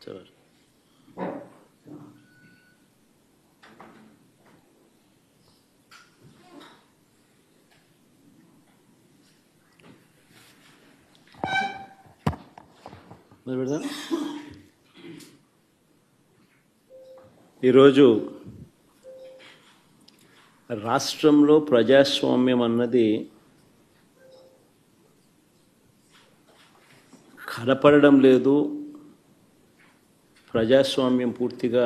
Sure. ఈరోజు రాష్ట్రంలో ప్రజాస్వామ్యం అన్నది కనపడడం లేదు. ప్రజాస్వామ్యం పూర్తిగా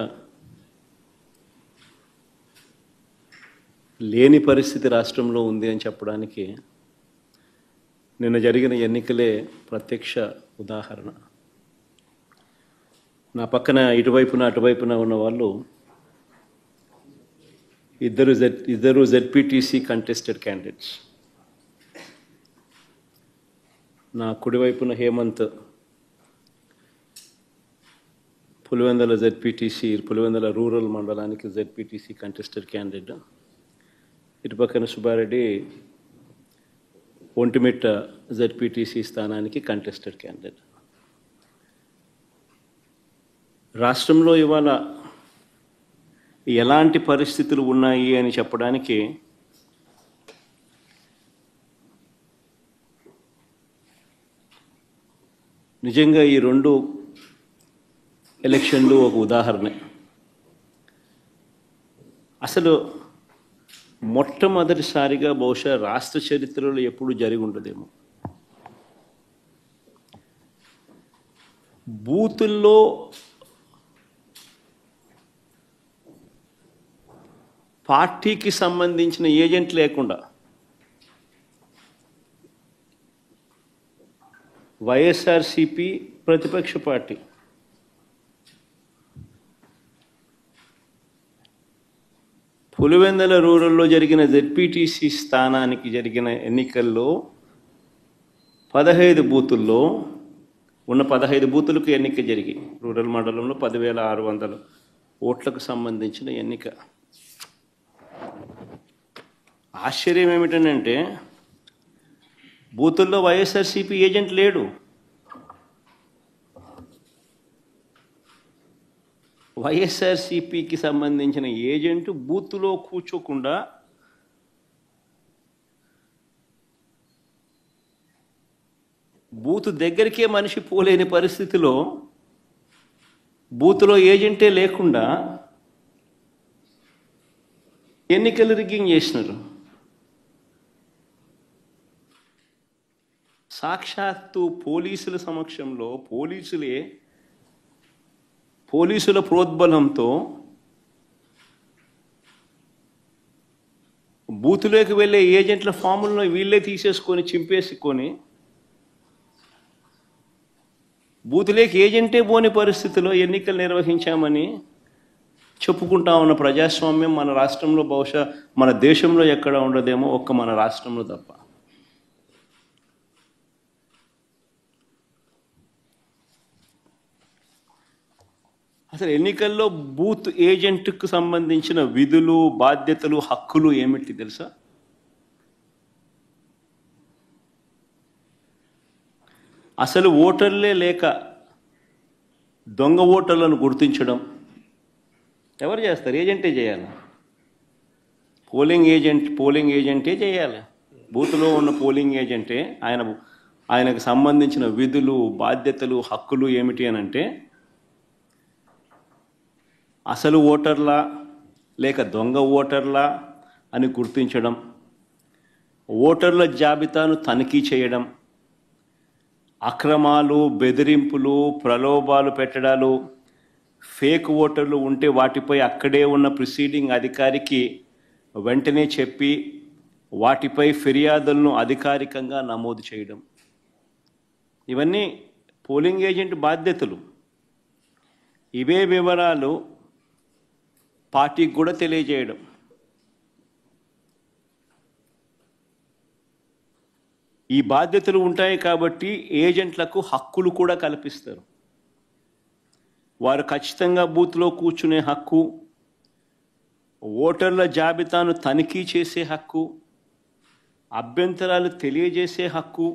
లేని పరిస్థితి రాష్ట్రంలో ఉంది అని చెప్పడానికి నిన్న జరిగిన ఎన్నికలే ప్రత్యక్ష ఉదాహరణ. నా పక్కన ఇటువైపున అటువైపున ఉన్న వాళ్ళు ఇద్దరు జెడ్పీటీసీ కంటెస్టెడ్ క్యాండిడేట్స్. నా కుడివైపున హేమంత్ పులివెందుల పులివెందుల రూరల్ మండలానికి జెడ్పీటీసీ కంటెస్టెడ్ క్యాండిడేట్. ఇటుపక్కన సుబ్బారెడ్డి ఒంటిమిట్ట జెడ్పీటీసీ స్థానానికి కంటెస్టెడ్ క్యాండిడేట్. రాష్ట్రంలో ఇవాళ ఎలాంటి పరిస్థితులు ఉన్నాయి అని చెప్పడానికి నిజంగా ఈ రెండు ఎలక్షన్లు ఒక ఉదాహరణ. అసలు మొట్టమొదటిసారిగా బహుశా రాష్ట్ర చరిత్రలో ఎప్పుడు జరిగి ఉండదేమో బూతుల్లో పార్టీకి సంబంధించిన ఏజెంట్ లేకుండా వైఎస్ఆర్సీపీ ప్రతిపక్ష పార్టీ పులివెందుల రూరల్లో జరిగిన జెడ్పీటీసీ స్థానానికి జరిగిన ఎన్నికల్లో 15 బూతుల్లో ఉన్న 15 బూతులకు ఎన్నిక జరిగి రూరల్ మండలంలో 10,600 ఓట్లకు సంబంధించిన ఎన్నిక. ఆశ్చర్యం ఏమిటంటే బూతుల్లో వైఎస్ఆర్సీపీ ఏజెంట్ లేడు. వైఎస్ఆర్సీపీకి సంబంధించిన ఏజెంట్ బూత్లో కూర్చోకుండా బూత్ దగ్గరికే మనిషి పోలేని పరిస్థితిలో బూత్లో ఏజెంటే లేకుండా ఎన్నికలు రిగ్గింగ్ చేసినారు. సాక్షాత్తు పోలీసుల సమక్షంలో పోలీసుల ప్రోద్బలంతో బూతులోకి వెళ్ళే ఏజెంట్ల ఫాములను వీళ్ళే తీసేసుకొని చింపేసుకొని బూతులోకి ఏజెంటే పోని పరిస్థితిలో ఎన్నికలు నిర్వహించామని చెప్పుకుంటా ఉన్న ప్రజాస్వామ్యం మన రాష్ట్రంలో బహుశా మన దేశంలో ఎక్కడ ఉండదేమో, ఒక్క మన రాష్ట్రంలో తప్ప. అసలు ఎన్నికల్లో బూత్ ఏజెంట్కు సంబంధించిన విధులు, బాధ్యతలు, హక్కులు ఏమిటి తెలుసా? అసలు ఓటర్లే లేక దొంగ ఓటర్లను గుర్తించడం ఎవరు చేస్తారు? ఏజెంటే చేయాలి. పోలింగ్ ఏజెంటే చేయాలి. బూత్లో ఉన్న పోలింగ్ ఏజెంటే ఆయనకు సంబంధించిన విధులు, బాధ్యతలు, హక్కులు ఏమిటి అని అంటే అసలు ఓటర్లా లేక దొంగ ఓటర్లా అని గుర్తించడం, ఓటర్ల జాబితాను తనిఖీ చేయడం, అక్రమాలు, బెదిరింపులు, ప్రలోభాలు పెట్టడాలు, ఫేక్ ఓటర్లు ఉంటే వాటిపై అక్కడే ఉన్న ప్రిసీడింగ్ అధికారికి వెంటనే చెప్పి వాటిపై ఫిర్యాదులను అధికారికంగా నమోదు చేయడం, ఇవన్నీ పోలింగ్ ఏజెంట్ బాధ్యతలు. ఇవే వివరాలు పార్టీకి కూడా తెలియజేయడం. ఈ బాధ్యతలు ఉంటాయి కాబట్టి ఏజెంట్లకు హక్కులు కూడా కల్పిస్తారు. వారు ఖచ్చితంగా బూత్లో కూర్చునే హక్కు, ఓటర్ల జాబితాను తనిఖీ చేసే హక్కు, అభ్యంతరాలు తెలియజేసే హక్కు,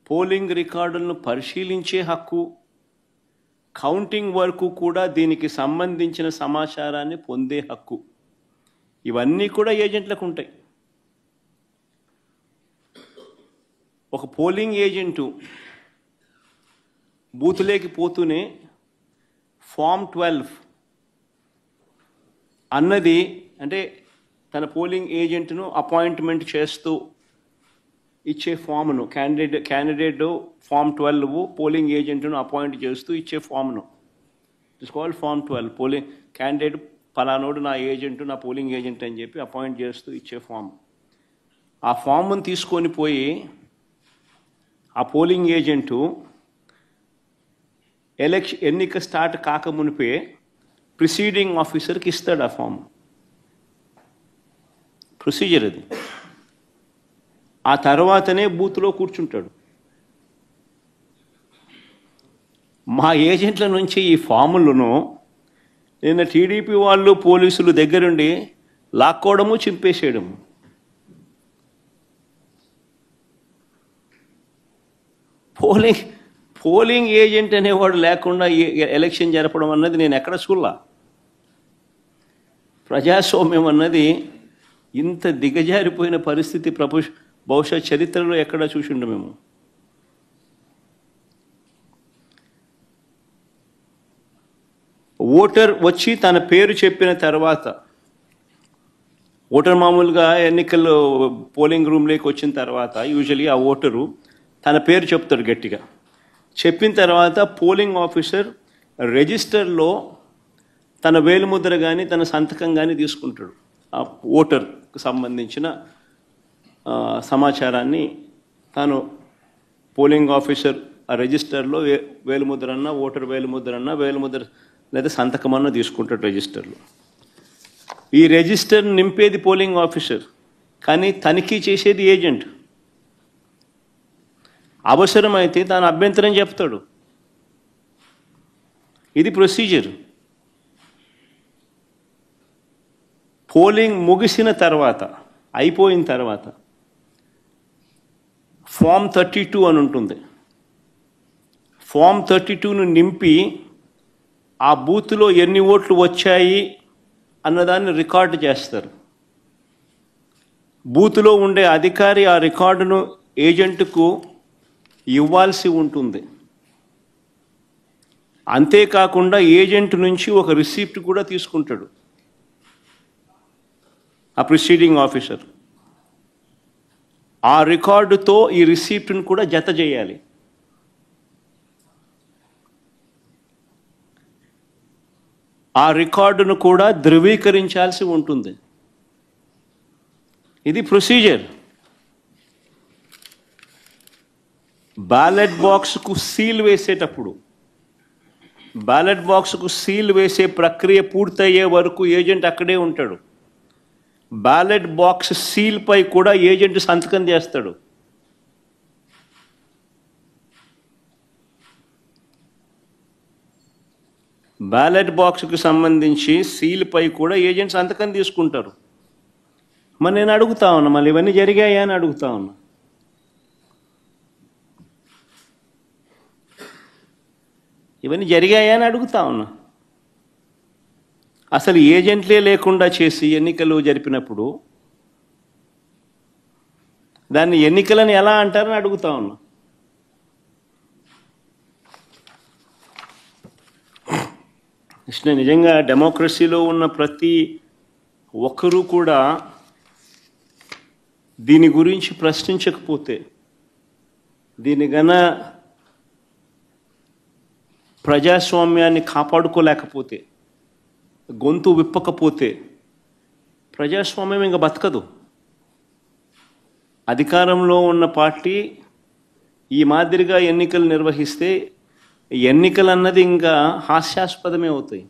పోలింగ్ రికార్డులను పరిశీలించే హక్కు, కౌంటింగ్ వరకు కూడా దీనికి సంబంధించిన సమాచారాన్ని పొందే హక్కు. ఇవన్నీ కూడా ఏజెంట్లకు ఉంటాయి. ఒక పోలింగ్ ఏజెంటు బూత్లోకి పోతూనే ఫామ్ 12 అన్నది, అంటే తన పోలింగ్ ఏజెంట్ను అపాయింట్మెంట్ చేస్తూ ఇచ్చే ఫామ్ను, క్యాండిడేట్ ఫామ్ 12 పోలింగ్ ఏజెంట్ను అపాయింట్ చేస్తూ ఇచ్చే ఫామ్ను, it's called form 12. Polling candidate పలానోడు నా ఏజెంట్, నా పోలింగ్ ఏజెంట్ అని చెప్పి అపాయింట్ చేస్తూ ఇచ్చే ఫామ్. ఆ ఫామ్ను తీసుకొని పోయి ఆ పోలింగ్ ఏజెంటు ఎన్నిక స్టార్ట్ కాకమునిపే ప్రిసీడింగ్ ఆఫీసర్కి ఇస్తాడు ఆ ఫామ్. ప్రొసీజర్ అది. ఆ తర్వాతనే బూత్లో కూర్చుంటాడు. మా ఏజెంట్ల నుంచి ఈ ఫాములను నిన్న టీడీపీ వాళ్ళు పోలీసులు దగ్గరుండి లాక్కోవడము, చింపేసేయడము. పోలింగ్ ఏజెంట్ అనేవాడు లేకుండా ఎలక్షన్ జరపడం అన్నది నేను ఎక్కడ చూడలా. ప్రజాస్వామ్యం అన్నది ఇంత దిగజారిపోయిన పరిస్థితి బహుశా చరిత్రలో ఎక్కడ చూసిండు మేము. ఓటర్ వచ్చి తన పేరు చెప్పిన తర్వాత, ఓటర్ మామూలుగా ఎన్నికల్లో పోలింగ్ రూమ్లోకి వచ్చిన తర్వాత యూజువలీ ఆ ఓటరు తన పేరు చెప్తాడు గట్టిగా. చెప్పిన తర్వాత పోలింగ్ ఆఫీసర్ రిజిస్టర్లో తన వేలిముద్ర కానీ తన సంతకం కానీ తీసుకుంటాడు. ఆ ఓటర్కు సంబంధించిన సమాచారాన్ని తాను పోలింగ్ ఆఫీసర్ ఆ రిజిస్టర్లో వేలిముద్రన్న, ఓటర్ వేలిముద్ర లేదా సంతకమన్నా తీసుకుంటాడు రిజిస్టర్లో. ఈ రిజిస్టర్ నింపేది పోలింగ్ ఆఫీసర్, కానీ తనిఖీ చేసేది ఏజెంట్. అవసరమైతే తాను అభ్యంతరం చెప్తాడు. ఇది ప్రొసీజర్. పోలింగ్ ముగిసిన తర్వాత, అయిపోయిన తర్వాత ఫామ్ 32 అని ఉంటుంది. ఫామ్ 32ను నింపి ఆ బూత్లో ఎన్ని ఓట్లు వచ్చాయి అన్నదాన్ని రికార్డు చేస్తారు. బూత్లో ఉండే అధికారి ఆ రికార్డును ఏజెంట్కు ఇవ్వాల్సి ఉంటుంది. అంతేకాకుండా ఏజెంట్ నుంచి ఒక రిసిప్ట్ కూడా తీసుకుంటాడు ఆ ప్రిసీడింగ్ ఆఫీసర్. ఆ రికార్డుతో ఈ రిసిప్ట్ను కూడా జత చేయాలి. ఆ రికార్డును కూడా ధృవీకరించాల్సి ఉంటుంది. ఇది ప్రొసీజర్. బ్యాలెట్ బాక్స్కు సీల్ వేసేటప్పుడు, బ్యాలెట్ బాక్స్కు సీల్ వేసే ప్రక్రియ పూర్తయ్యే వరకు ఏజెంట్ అక్కడే ఉంటాడు. బ్యాలెట్ బాక్స్ సీల్పై కూడా ఏజెంట్ సంతకం చేస్తాడు. బ్యాలెట్ బాక్స్కు సంబంధించి సీల్పై కూడా ఏజెంట్ సంతకం తీసుకుంటారు. మరి నేను అడుగుతా ఉన్నా, మళ్ళీ ఇవన్నీ జరిగాయా అని అడుగుతా ఉన్నా. ఇవన్నీ జరిగాయా అని అడుగుతా ఉన్నా. అసలు ఏజెంట్లే లేకుండా చేసి ఎన్నికలు జరిపినప్పుడు దాన్ని ఎన్నికలని ఎలా అంటారని అడుగుతా ఉన్నా. నిజంగా డెమోక్రసీలో ఉన్న ప్రతి ఒక్కరూ కూడా దీని గురించి ప్రశ్నించకపోతే, దీని గన ప్రజాస్వామ్యాన్ని కాపాడుకోలేకపోతే, గొంతు విప్పకపోతే ప్రజాస్వామ్యం ఇంకా బతకదు. అధికారంలో ఉన్న పార్టీ ఈ మాదిరిగా ఎన్నికలు నిర్వహిస్తే ఎన్నికలు అన్నది ఇంకా హాస్యాస్పదమే అవుతాయి.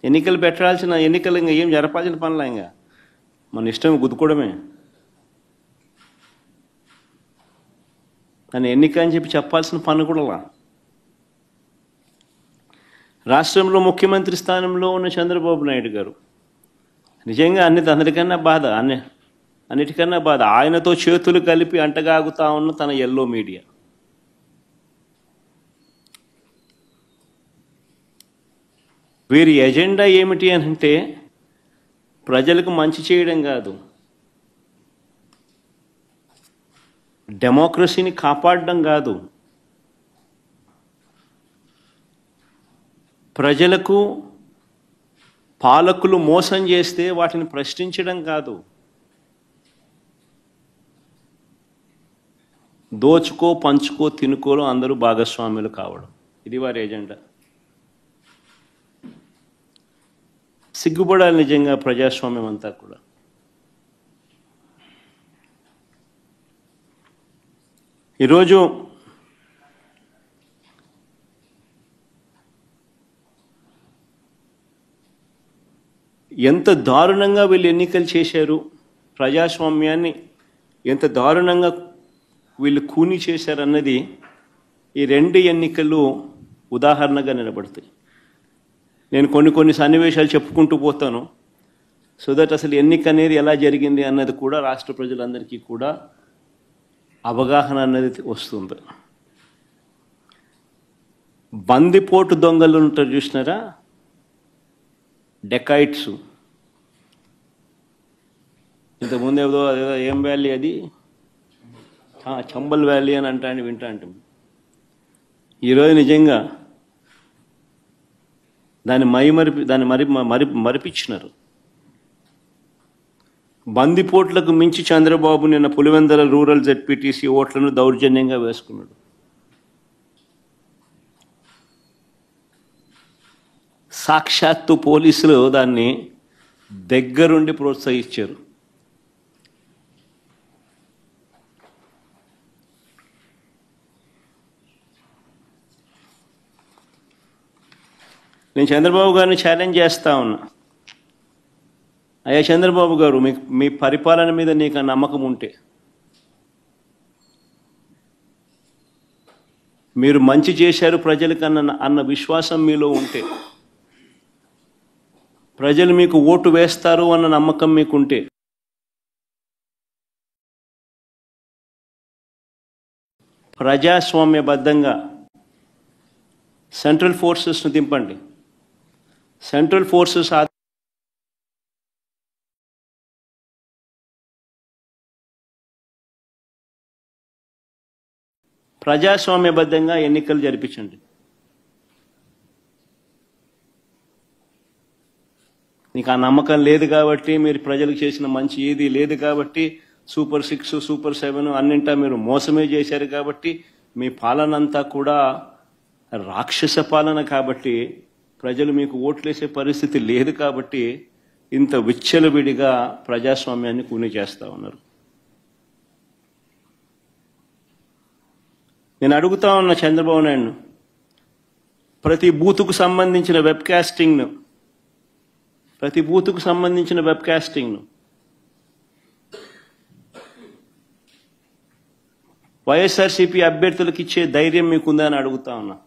ఎన్నికలు పెట్టాల్సిన ఎన్నికలు ఇంకా ఏం జరపాల్సిన పనులా, ఇంకా మన ఇష్టం గుద్దుకోవడమే. కానీ ఎన్నిక అని చెప్పి చెప్పాల్సిన పని కూడా. రాష్ట్రంలో ముఖ్యమంత్రి స్థానంలో ఉన్న చంద్రబాబు నాయుడు గారు నిజంగా అన్నిటికన్నా బాధ ఆయనతో చేతులు కలిపి అంటగాగుతా ఉన్న తన ఎల్లో మీడియా. వీరి ఎజెండా ఏమిటి అంటే ప్రజలకు మంచి చేయడం కాదు, డెమోక్రసీని కాపాడడం కాదు, ప్రజలకు పాలకులు మోసం చేస్తే వాటిని ప్రశ్నించడం కాదు, దోచుకో పంచుకో తినుకోలో అందరూ భాగస్వాములు కావడం, ఇది వారి ఎజెండా. సిగ్గుపడాలి నిజంగా ప్రజాస్వామ్యం అంతా కూడా. ఈరోజు ఎంత దారుణంగా వీళ్ళు ఎన్నికలు చేశారు, ప్రజాస్వామ్యాన్ని ఎంత దారుణంగా వీళ్ళు కూని చేశారన్నది ఈ రెండు ఎన్నికలు ఉదాహరణగా నిలబడతాయి. నేను కొన్ని సన్నివేశాలు చెప్పుకుంటూ పోతాను, సో దట్ అసలు ఎన్నిక అనేది ఎలా జరిగింది అన్నది కూడా రాష్ట్ర ప్రజలందరికీ కూడా అవగాహన అన్నది వస్తుంది. బందిపోటు దొంగలు ఉంటారు చూసినారా, డెకాయిట్స్. ఇంతకుముందు ఏదో ఏం వ్యాలీ అది, చంబల్ వ్యాలీ అని వింటా అంటాం. ఈరోజు నిజంగా దాన్ని మరిపించినారు. బందిపోట్లకు మించి చంద్రబాబు నిన్న పులివెందుల రూరల్ జెడ్పీటీసీ ఓట్లను దౌర్జన్యంగా వేసుకున్నాడు. సాక్షాత్తు పోలీసులు దాన్ని దగ్గరుండి ప్రోత్సహించారు. నేను చంద్రబాబు గారిని ఛాలెంజ్ చేస్తా ఉన్నా, అయ్యా చంద్రబాబు గారు, మీ పరిపాలన మీద నీకు నమ్మకం ఉంటే, మీరు మంచి చేశారు ప్రజలకు అన్న విశ్వాసం మీలో ఉంటే, ప్రజలు మీకు ఓటు వేస్తారు అన్న నమ్మకం మీకుంటే, ప్రజాస్వామ్యబద్ధంగా సెంట్రల్ ఫోర్సెస్ను దింపండి. సెంట్రల్ ఫోర్సెస్ ప్రజాస్వామ్యబద్ధంగా ఎన్నికలు జరిపించండి. నీకు ఆ నమ్మకం లేదు కాబట్టి, మీరు ప్రజలకు చేసిన మంచి ఏది లేదు కాబట్టి, సూపర్ 6 సూపర్ 7 అన్నింటా మీరు మోసమే చేశారు కాబట్టి, మీ పాలన అంతా కూడా రాక్షస పాలన కాబట్టి, ప్రజలు మీకు ఓట్లేసే పరిస్థితి లేదు కాబట్టి ఇంత విచ్చలవిడిగా ప్రజాస్వామ్యాన్ని కూని చేస్తూ ఉన్నారు. నేను అడుగుతా ఉన్న చంద్రబాబు నాయుడు, ప్రతి బూతుకు సంబంధించిన వెబ్ కాస్టింగ్ను వైఎస్ఆర్సీపీ అభ్యర్థులకు ఇచ్చే ధైర్యం మీకుందా అని అడుగుతా ఉన్నా.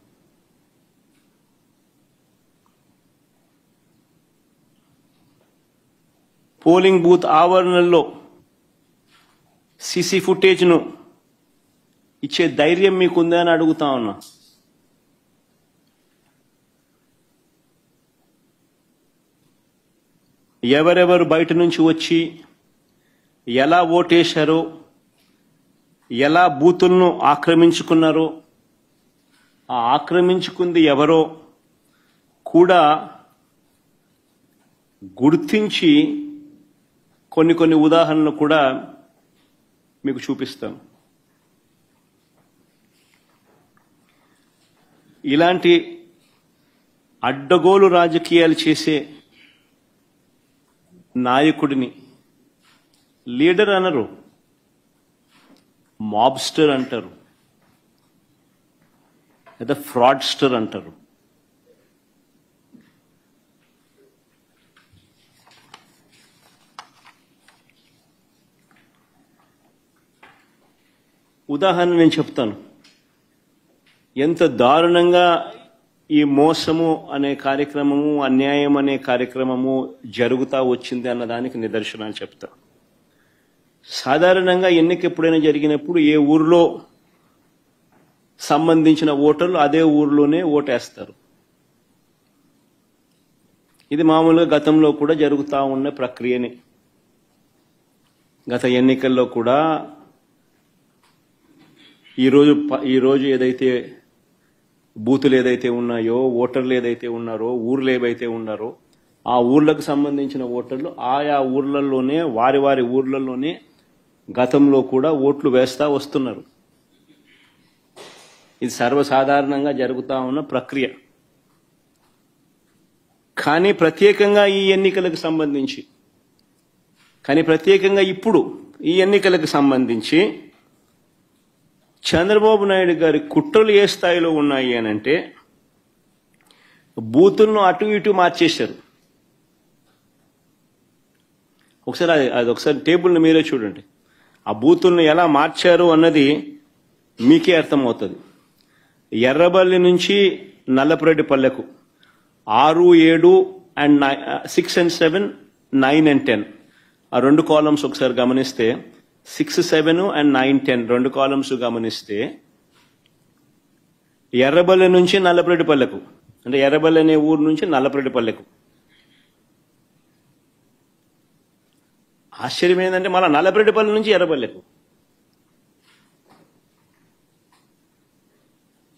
పోలింగ్ బూత్ ఆవరణల్లో సీసీ ఫుటేజ్ను ఇచ్చే ధైర్యం మీకుందా అని అడుగుతా ఉన్నా. ఎవరెవరు బయట నుంచి వచ్చి ఎలా ఓటేశారో, ఎలా బూతులను ఆక్రమించుకున్నారో, ఆ ఆక్రమించుకుంది ఎవరో కూడా గుర్తించి కొన్ని ఉదాహరణలు కూడా మీకు చూపిస్తాను. ఇలాంటి అడ్డగోలు రాజకీయాలు చేసే నాయకుడిని లీడర్ అనరు, మాబ్స్టర్ అంటారు, లేదా ఫ్రాడ్స్టర్ అంటారు. ఉదాహరణ నేను చెప్తాను, ఎంత దారుణంగా ఈ మోసము అనే కార్యక్రమము, అన్యాయం అనే కార్యక్రమము జరుగుతూ వచ్చింది అన్నదానికి నిదర్శనాలు చెప్తా. సాధారణంగా ఎన్నిక ఎప్పుడైనా జరిగినప్పుడు ఏ ఊరిలో సంబంధించిన ఓటర్లు అదే ఊరిలోనే ఓటేస్తారు. ఇది మామూలుగా గతంలో కూడా జరుగుతూ ఉన్న ప్రక్రియని. గత ఎన్నికల్లో కూడా ఈరోజు ఏదైతే బూతులు ఏదైతే ఉన్నాయో, ఓటర్లు ఏదైతే ఉన్నారో, ఊర్లు ఏవైతే ఉన్నారో, ఆ ఊర్లకు సంబంధించిన ఓటర్లు ఆయా ఊర్లలోనే వారి ఊర్లలోనే గతంలో కూడా ఓట్లు వేస్తా వస్తున్నారు. ఇది సర్వసాధారణంగా జరుగుతూ ఉన్న ప్రక్రియ. కానీ ప్రత్యేకంగా ఈ ఎన్నికలకు సంబంధించి, ఇప్పుడు ఈ ఎన్నికలకు సంబంధించి చంద్రబాబు నాయుడు గారి కుట్రలు ఏ స్థాయిలో ఉన్నాయి అనంటే, బూతులను అటు ఇటు మార్చేశారు. ఒకసారి టేబుల్ని మీరే చూడండి. ఆ బూతులను ఎలా మార్చారు అన్నది మీకే అర్థమవుతుంది. ఎర్రబల్లి నుంచి నల్లపురెడ్డిపల్లెకు 6, 7 and 6 and 7, 9 and 10 ఆ రెండు కాలమ్స్ ఒకసారి గమనిస్తే 6, 7 and 9, 10 రెండు కాలమ్స్ గమనిస్తే ఎర్రబల్లి నుంచి నల్లపురెడ్డిపల్లెకు, అంటే ఎర్రబల్లి అనే ఊరు నుంచి నల్లపురెడ్డిపల్లెకు. ఆశ్చర్యం ఏంటంటే మళ్ళీ నల్లపురెడ్డిపల్లి నుంచి ఎర్రబల్లెకు.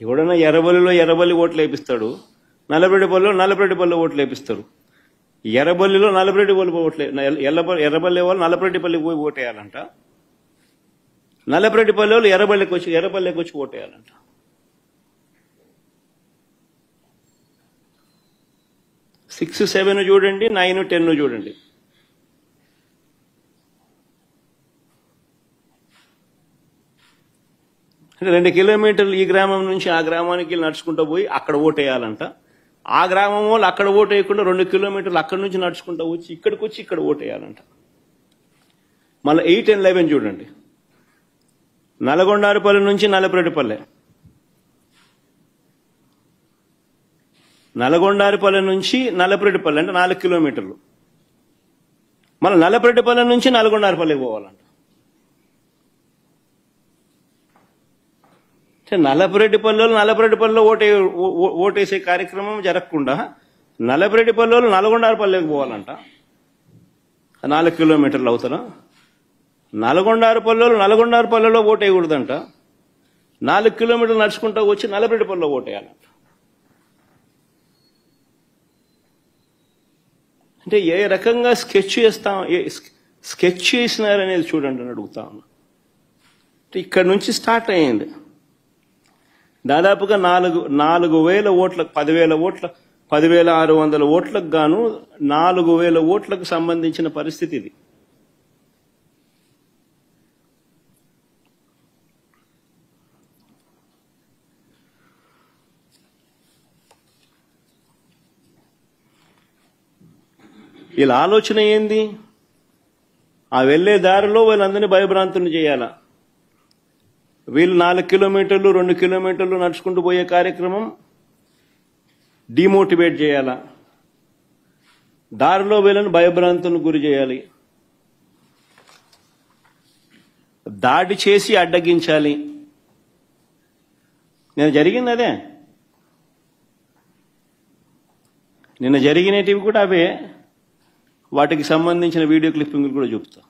ఎవడన్నా ఎర్రబల్లి ఓట్లు వేపిస్తాడు, నల్లపురెడ్డిపల్లిలో ఓట్లు వేపిస్తారు. ఎర్రబల్లిలో నల్లపురెడ్డిపల్లి ఓట్లు, ఎర్రబల్లి వాళ్ళు నల్లపురెడ్డిపల్లికి పోయి ఓటేయాలంట. నల్లపురెడ్డిపల్లి వాళ్ళు ఎర్రబల్లికి వచ్చి ఓటేయాలంట. సిక్స్ 7 చూడండి, 9, 10 చూడండి. అంటే 2 కిలోమీటర్లు ఈ గ్రామం నుంచి ఆ గ్రామానికి నడుచుకుంటూ పోయి అక్కడ ఓటేయాలంట. ఆ గ్రామం వాళ్ళు అక్కడ ఓటు వేయకుండా 2 కిలోమీటర్లు అక్కడి నుంచి నడుచుకుంటూ వచ్చి ఇక్కడ ఓటేయాలంట. మళ్ళీ 8 and 11 చూడండి. నల్గొండారుపల్లి నుంచి నల్లపురెడ్డిపల్లె, నల్గొండారుపల్లి నుంచి నల్లపురెడ్డిపల్లె అంటే 4 కిలోమీటర్లు. మళ్ళీ నల్లపురెడ్డిపల్లె నుంచి నల్గొండారుపల్లికి పోవాలంట. నల్లపురెడ్డిపల్లిలో ఓటేసే కార్యక్రమం జరగకుండా నల్లపురెడ్డిపల్లిలో నల్గొండారుపల్లికి పోవాలంట. 4 కిలోమీటర్లు అవుతారా? నల్గొండారుపల్లిలో ఓటేయకూడదంట. 4 కిలోమీటర్లు నడుచుకుంటూ వచ్చి నల్లపురెడ్డిపల్లిలో ఓటేయాలంట. అంటే ఏ రకంగా స్కెచ్ చేసినారనేది చూడండి అని అడుగుతా ఉన్నా. ఇక్కడ నుంచి స్టార్ట్ అయ్యింది. దాదాపుగా 4,000 ఓట్లకు 10,600 ఓట్లకు గాను 4,000 ఓట్లకు సంబంధించిన పరిస్థితి ఇది. వీళ్ళ ఆలోచన ఏంది? ఆ వెళ్లే దారిలో వీళ్ళందరినీ భయభ్రాంతులు చేయాలా? వీళ్ళు 4 కిలోమీటర్లు 2 కిలోమీటర్లు నడుచుకుంటూ పోయే కార్యక్రమం డిమోటివేట్ చేయాలా? దారిలో వీళ్ళని భయభ్రాంతులకు గురి చేయాలి, దాడి చేసి అడ్డగించాలి. నిన్న జరిగింది అదే. నిన్న జరిగినటివి కూడా అవే. వాటికి సంబంధించిన వీడియో క్లిప్పింగ్లు కూడా చూపుతా.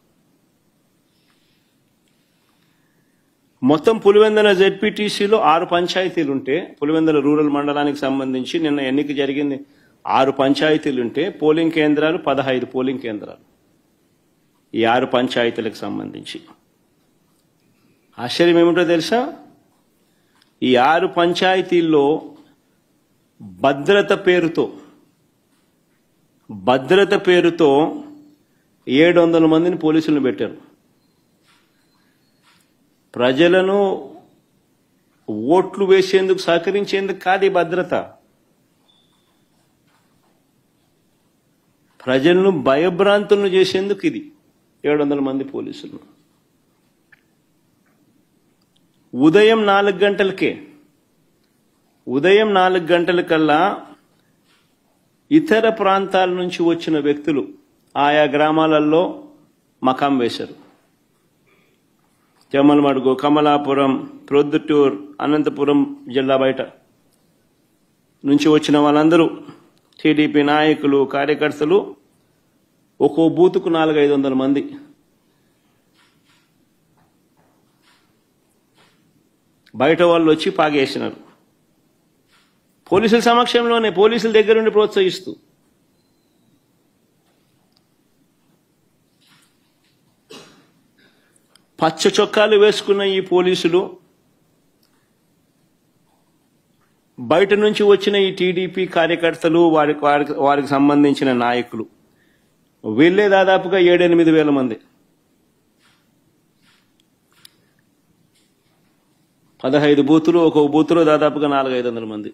మొత్తం పులివెందుల జెడ్పీటీసీలో 6 పంచాయతీలుంటే, పులివెందుల రూరల్ మండలానికి సంబంధించి నిన్న ఎన్నిక జరిగింది. 6 పంచాయతీలుంటే పోలింగ్ కేంద్రాలు 15 పోలింగ్ కేంద్రాలు. ఈ 6 పంచాయతీలకు సంబంధించి ఆశ్చర్యం ఏమిటో తెలుసా? ఈ 6 పంచాయతీల్లో భద్రత పేరుతో 700 మందిని పోలీసులను పెట్టారు. ప్రజలను ఓట్లు వేసేందుకు సహకరించేందుకు కాదు ఈ భద్రత. ప్రజలను భయభ్రాంతులను చేసేందుకు ఇది 700 మంది పోలీసులు. ఉదయం 4 గంటలకల్లా ఇతర ప్రాంతాల నుంచి వచ్చిన వ్యక్తులు ఆయా గ్రామాలలో మకాం వేశారు. జమ్మలమడుగు, కమలాపురం, ప్రొద్దుటూర్, అనంతపురం జిల్లా బయట నుంచి వచ్చిన వాళ్ళందరూ టీడీపీ నాయకులు కార్యకర్తలు ఒక్కో బూతుకు 400-500 మంది. బయట వాళ్ళు వచ్చి పాగేసినారు. పోలీసుల సమక్షంలోనే, పోలీసుల దగ్గరుండి ప్రోత్సహిస్తూ. పచ్చ చొక్కాలు వేసుకున్న ఈ పోలీసులు బయట నుంచి వచ్చిన ఈ టీడీపీ కార్యకర్తలు, వారికి సంబంధించిన నాయకులు వీళ్ళే దాదాపుగా 7-8 వేల మంది. 15 బూతులు, ఒక్కొక్క బూతులో దాదాపుగా 400-500 మంది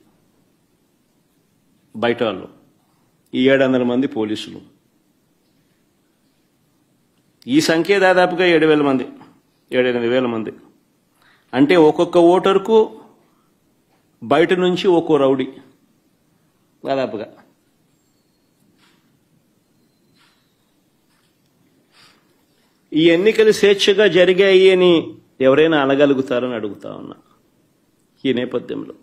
బయట వాళ్ళు, ఈ 700 మంది పోలీసులు. ఈ సంఖ్య దాదాపుగా 7,000 మంది, 7-8 వేల మంది. అంటే ఒక్కొక్క ఓటరుకు బయట నుంచి ఒక్కో రౌడీ దాదాపుగా. ఈ ఎన్నికలు స్వేచ్ఛగా జరిగాయి అని ఎవరైనా అనగలుగుతారని అడుగుతా ఉన్నా. ఈ నేపథ్యంలో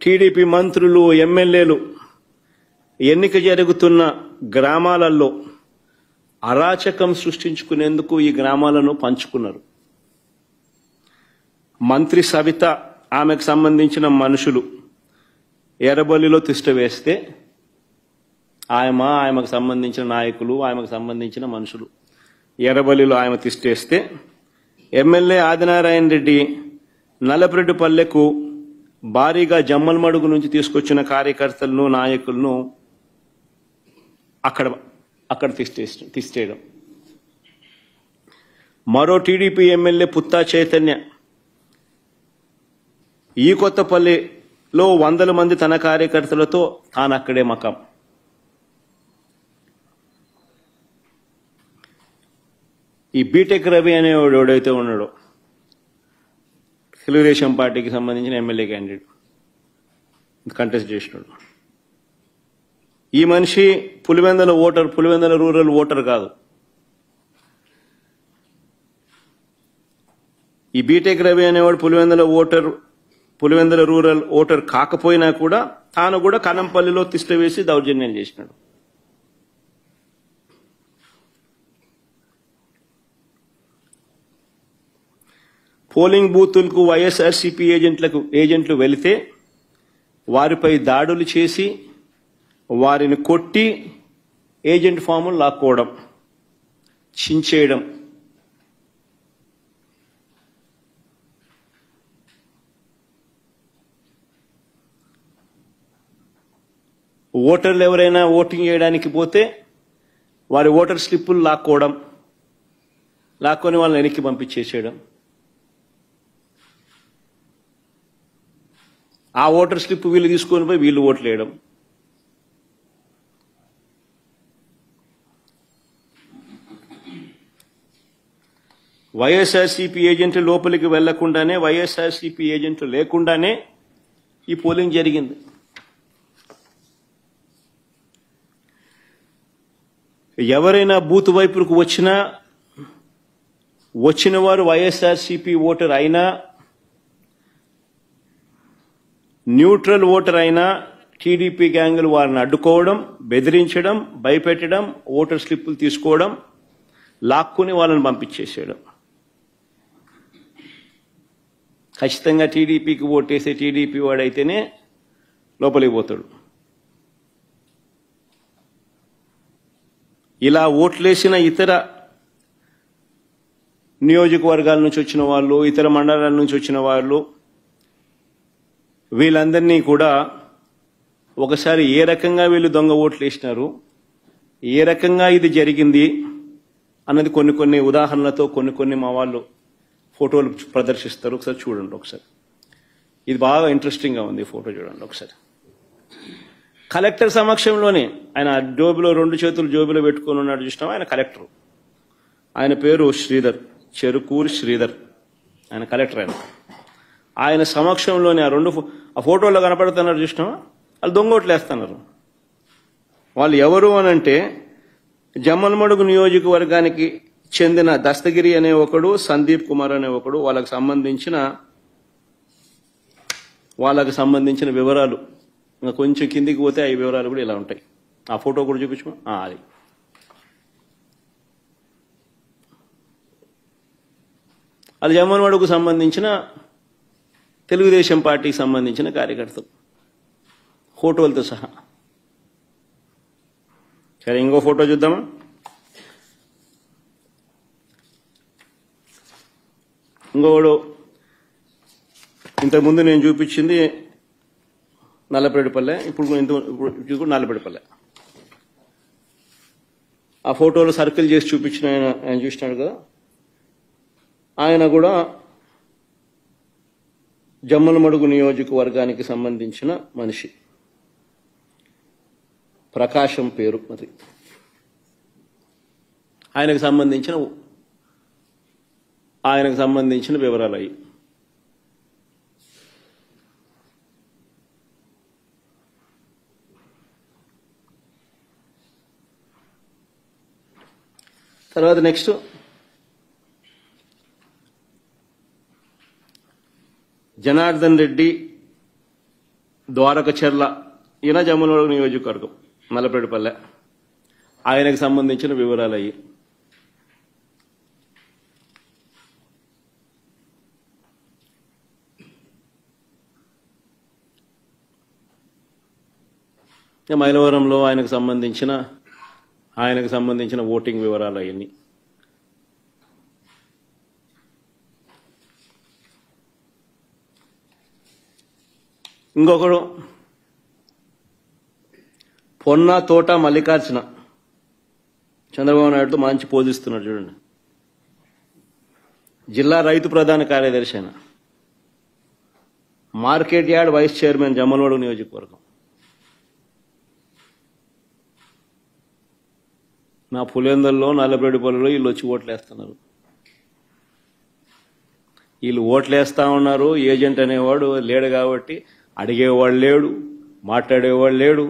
టీడీపీ మంత్రులు, ఎమ్మెల్యేలు ఎన్నిక జరుగుతున్న గ్రామాలలో అరాచకం సృష్టించుకునేందుకు ఈ గ్రామాలను పంచుకున్నారు. మంత్రి సవిత, ఆమెకు సంబంధించిన మనుషులు ఎర్రబల్లిలో తిష్ట వేస్తే ఆమెకు సంబంధించిన నాయకులు, ఆమెకు సంబంధించిన మనుషులు ఎర్రబల్లిలో ఆమె తిష్టేస్తే, ఎమ్మెల్యే ఆదినారాయణ రెడ్డి నల్లపరెడ్డిపల్లెకు భారీగా జమ్మలమడుగు నుంచి తీసుకొచ్చిన కార్యకర్తలను, నాయకులను అక్కడ తిష్టేయడం. మరో టీడీపీ ఎమ్మెల్యే పుత్తా చైతన్య ఈ కొత్తపల్లిలో 100 మంది తన కార్యకర్తలతో తాను అక్కడే మకాం. ఈ బీటెక్ రవి అనేవాడు ఎవడైతే ఉన్నాడో, తెలుగుదేశం పార్టీకి సంబంధించిన ఎమ్మెల్యే క్యాండిడేట్, కంటెస్ట్ చేసినాడు. ఈ మనిషి పులివెందుల రూరల్ ఓటర్ కాదు. ఈ బీటెక్ రవి అనేవాడు పులివెందుల రూరల్ ఓటర్ కాకపోయినా కూడా తాను కూడా కనంపల్లిలో తిష్ట వేసి దౌర్జన్యం చేసినాడు. పోలింగ్ బూతులకు వైఎస్ఆర్సీపీ ఏజెంట్లు వెళితే వారిపై దాడులు చేసి వారిని కొట్టి ఏజెంట్ ఫాములు లాక్కోవడం, చించేయడం. ఓటర్లు ఎవరైనా ఓటింగ్ చేయడానికి పోతే వారి ఓటర్ స్లిప్పులు లాక్కొని వాళ్ళని వెనక్కి పంపించేసేయడం. ఆ ఓటర్ స్లిప్ వీళ్ళు తీసుకొని పోయి వీళ్ళు ఓట్లు వేయడం. వైఎస్ఆర్సీపీ ఏజెంట్లు లోపలికి వెళ్లకుండానే, వైఎస్ఆర్సీపీ ఏజెంట్లు లేకుండానే ఈ పోలింగ్ జరిగింది. ఎవరైనా బూత్ వైపుకు వచ్చిన వారు వైఎస్ఆర్సీపీ ఓటర్ అయినా, న్యూట్రల్ ఓటర్ అయినా టీడీపీ గ్యాంగులు వారిని అడ్డుకోవడం, బెదిరించడం, భయపెట్టడం, ఓటర్ స్లిప్పులు తీసుకోవడం, లాక్కుని వాళ్ళని పంపించేసేయడం. ఖచ్చితంగా టీడీపీకి ఓటేసే టీడీపీ వాడైతేనే లోపలికి పోతాడు. ఇలా ఓట్లేసిన ఇతర నియోజకవర్గాల నుంచి వచ్చిన వాళ్ళు, ఇతర మండలాల నుంచి వచ్చిన వాళ్ళు, వీళ్ళందరినీ కూడా ఒకసారి ఏ రకంగా వీళ్ళు దొంగ ఓట్లు వేసినారు, ఏ రకంగా ఇది జరిగింది అన్నది కొన్ని ఉదాహరణలతో కొన్ని మా వాళ్ళు ఫోటోలు ప్రదర్శిస్తారు. ఒకసారి చూడండి. ఒకసారి ఇది బాగా ఇంట్రెస్టింగ్గా ఉంది. ఫోటో చూడండి ఒకసారి. కలెక్టర్ సమక్షంలోనే ఆయన జోబిలో 2 చేతులు జోబిలో పెట్టుకొని ఉన్నాడు చూసినాం. ఆయన కలెక్టర్, ఆయన పేరు శ్రీధర్, చెరుకూరి శ్రీధర్. ఆయన కలెక్టర్. ఆయన సమక్షంలోనే ఆ ఫోటోలో కనపడుతున్నారు చూసినామా, వాళ్ళు దొంగోట్లు వేస్తున్నారు. వాళ్ళు ఎవరు అనంటే జమ్మలమడుగు నియోజకవర్గానికి చెందిన దస్తగిరి అనే ఒకడు, సందీప్ కుమార్ అనే ఒకడు. వాళ్ళకు సంబంధించిన వివరాలు ఇంకా కొంచెం కిందికి పోతే ఆ వివరాలు కూడా ఇలా ఉంటాయి. ఆ ఫోటో కూడా చూపించు. అది అది జమ్మలమడుగుకు సంబంధించిన తెలుగుదేశం పార్టీకి సంబంధించిన కార్యకర్తలు ఫోటోలతో సహా. సరే, ఇంకో ఫోటో చూద్దామా? ఇంకోడు ఇంతకుముందు నేను చూపించింది నల్లపరెడ్డిపల్లె, ఇప్పుడు కూడా నల్లపరెడ్డిపల్లె. ఆ ఫోటోలో సర్కిల్ చేసి చూపించిన ఆయన చూసినాడు కదా, ఆయన కూడా జమ్మలమడుగు నియోజకవర్గానికి సంబంధించిన మనిషి. ప్రకాశం పేరు అది. ఆయనకు సంబంధించిన వివరాలు అయ్యి. తర్వాత నెక్స్ట్ జనార్దన్ రెడ్డి ద్వారకచర్ల, ఈయన జమ్మలమడుగు నియోజకవర్గం నల్లపరెడ్డిపల్లె. ఆయనకు సంబంధించిన వివరాలు అయ్యి. మైలవరంలో ఆయనకు సంబంధించిన ఓటింగ్ వివరాలు అవన్నీ. ఇంకొకడు పొన్న తోట మల్లికార్జున, చంద్రబాబు నాయుడుతో మంచి పోజిస్తున్నాడు చూడండి. జిల్లా రైతు ప్రధాన కార్యదర్శి అయిన, market yard vice chairman Jammalamadugu నియోజకవర్గం. నా పులివెందుల్లో నల్లపరెడ్డిపల్లిలో వీళ్ళు వచ్చి ఓట్లేస్తున్నారు. వీళ్ళు ఓట్లేస్తా ఉన్నారు. ఏజెంట్ అనేవాడు లేడు కాబట్టి అడిగేవాడు లేడు, మాట్లాడేవాడు లేడు.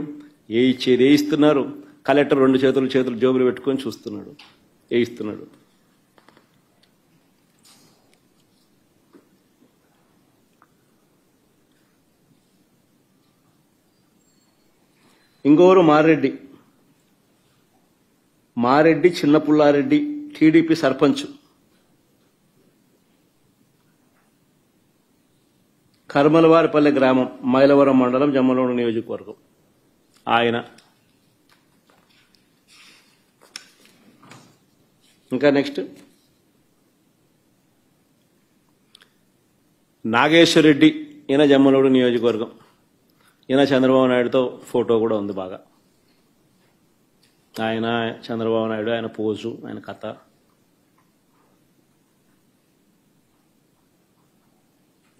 ఇచ్చేది వేయిస్తున్నారు. కలెక్టర్ 2 చేతులు జోబులు పెట్టుకొని చూస్తున్నాడు, వేయిస్తున్నాడు. ఇంకొకరు మారెడ్డి చిన్నపుల్లారెడ్డి, టీడీపీ సర్పంచ్, కర్మలవారిపల్లె గ్రామం, మైలవరం మండలం, జమ్మలమడుగు నియోజకవర్గం. ఆయన ఇంకా నెక్స్ట్ నాగేశ్వర్ రెడ్డి, ఈయన జమ్మలమడుగు నియోజకవర్గం. ఈయన చంద్రబాబు నాయుడుతో ఫోటో కూడా ఉంది బాగా. ఆయన చంద్రబాబు నాయుడు, ఆయన పోజు, ఆయన కథ.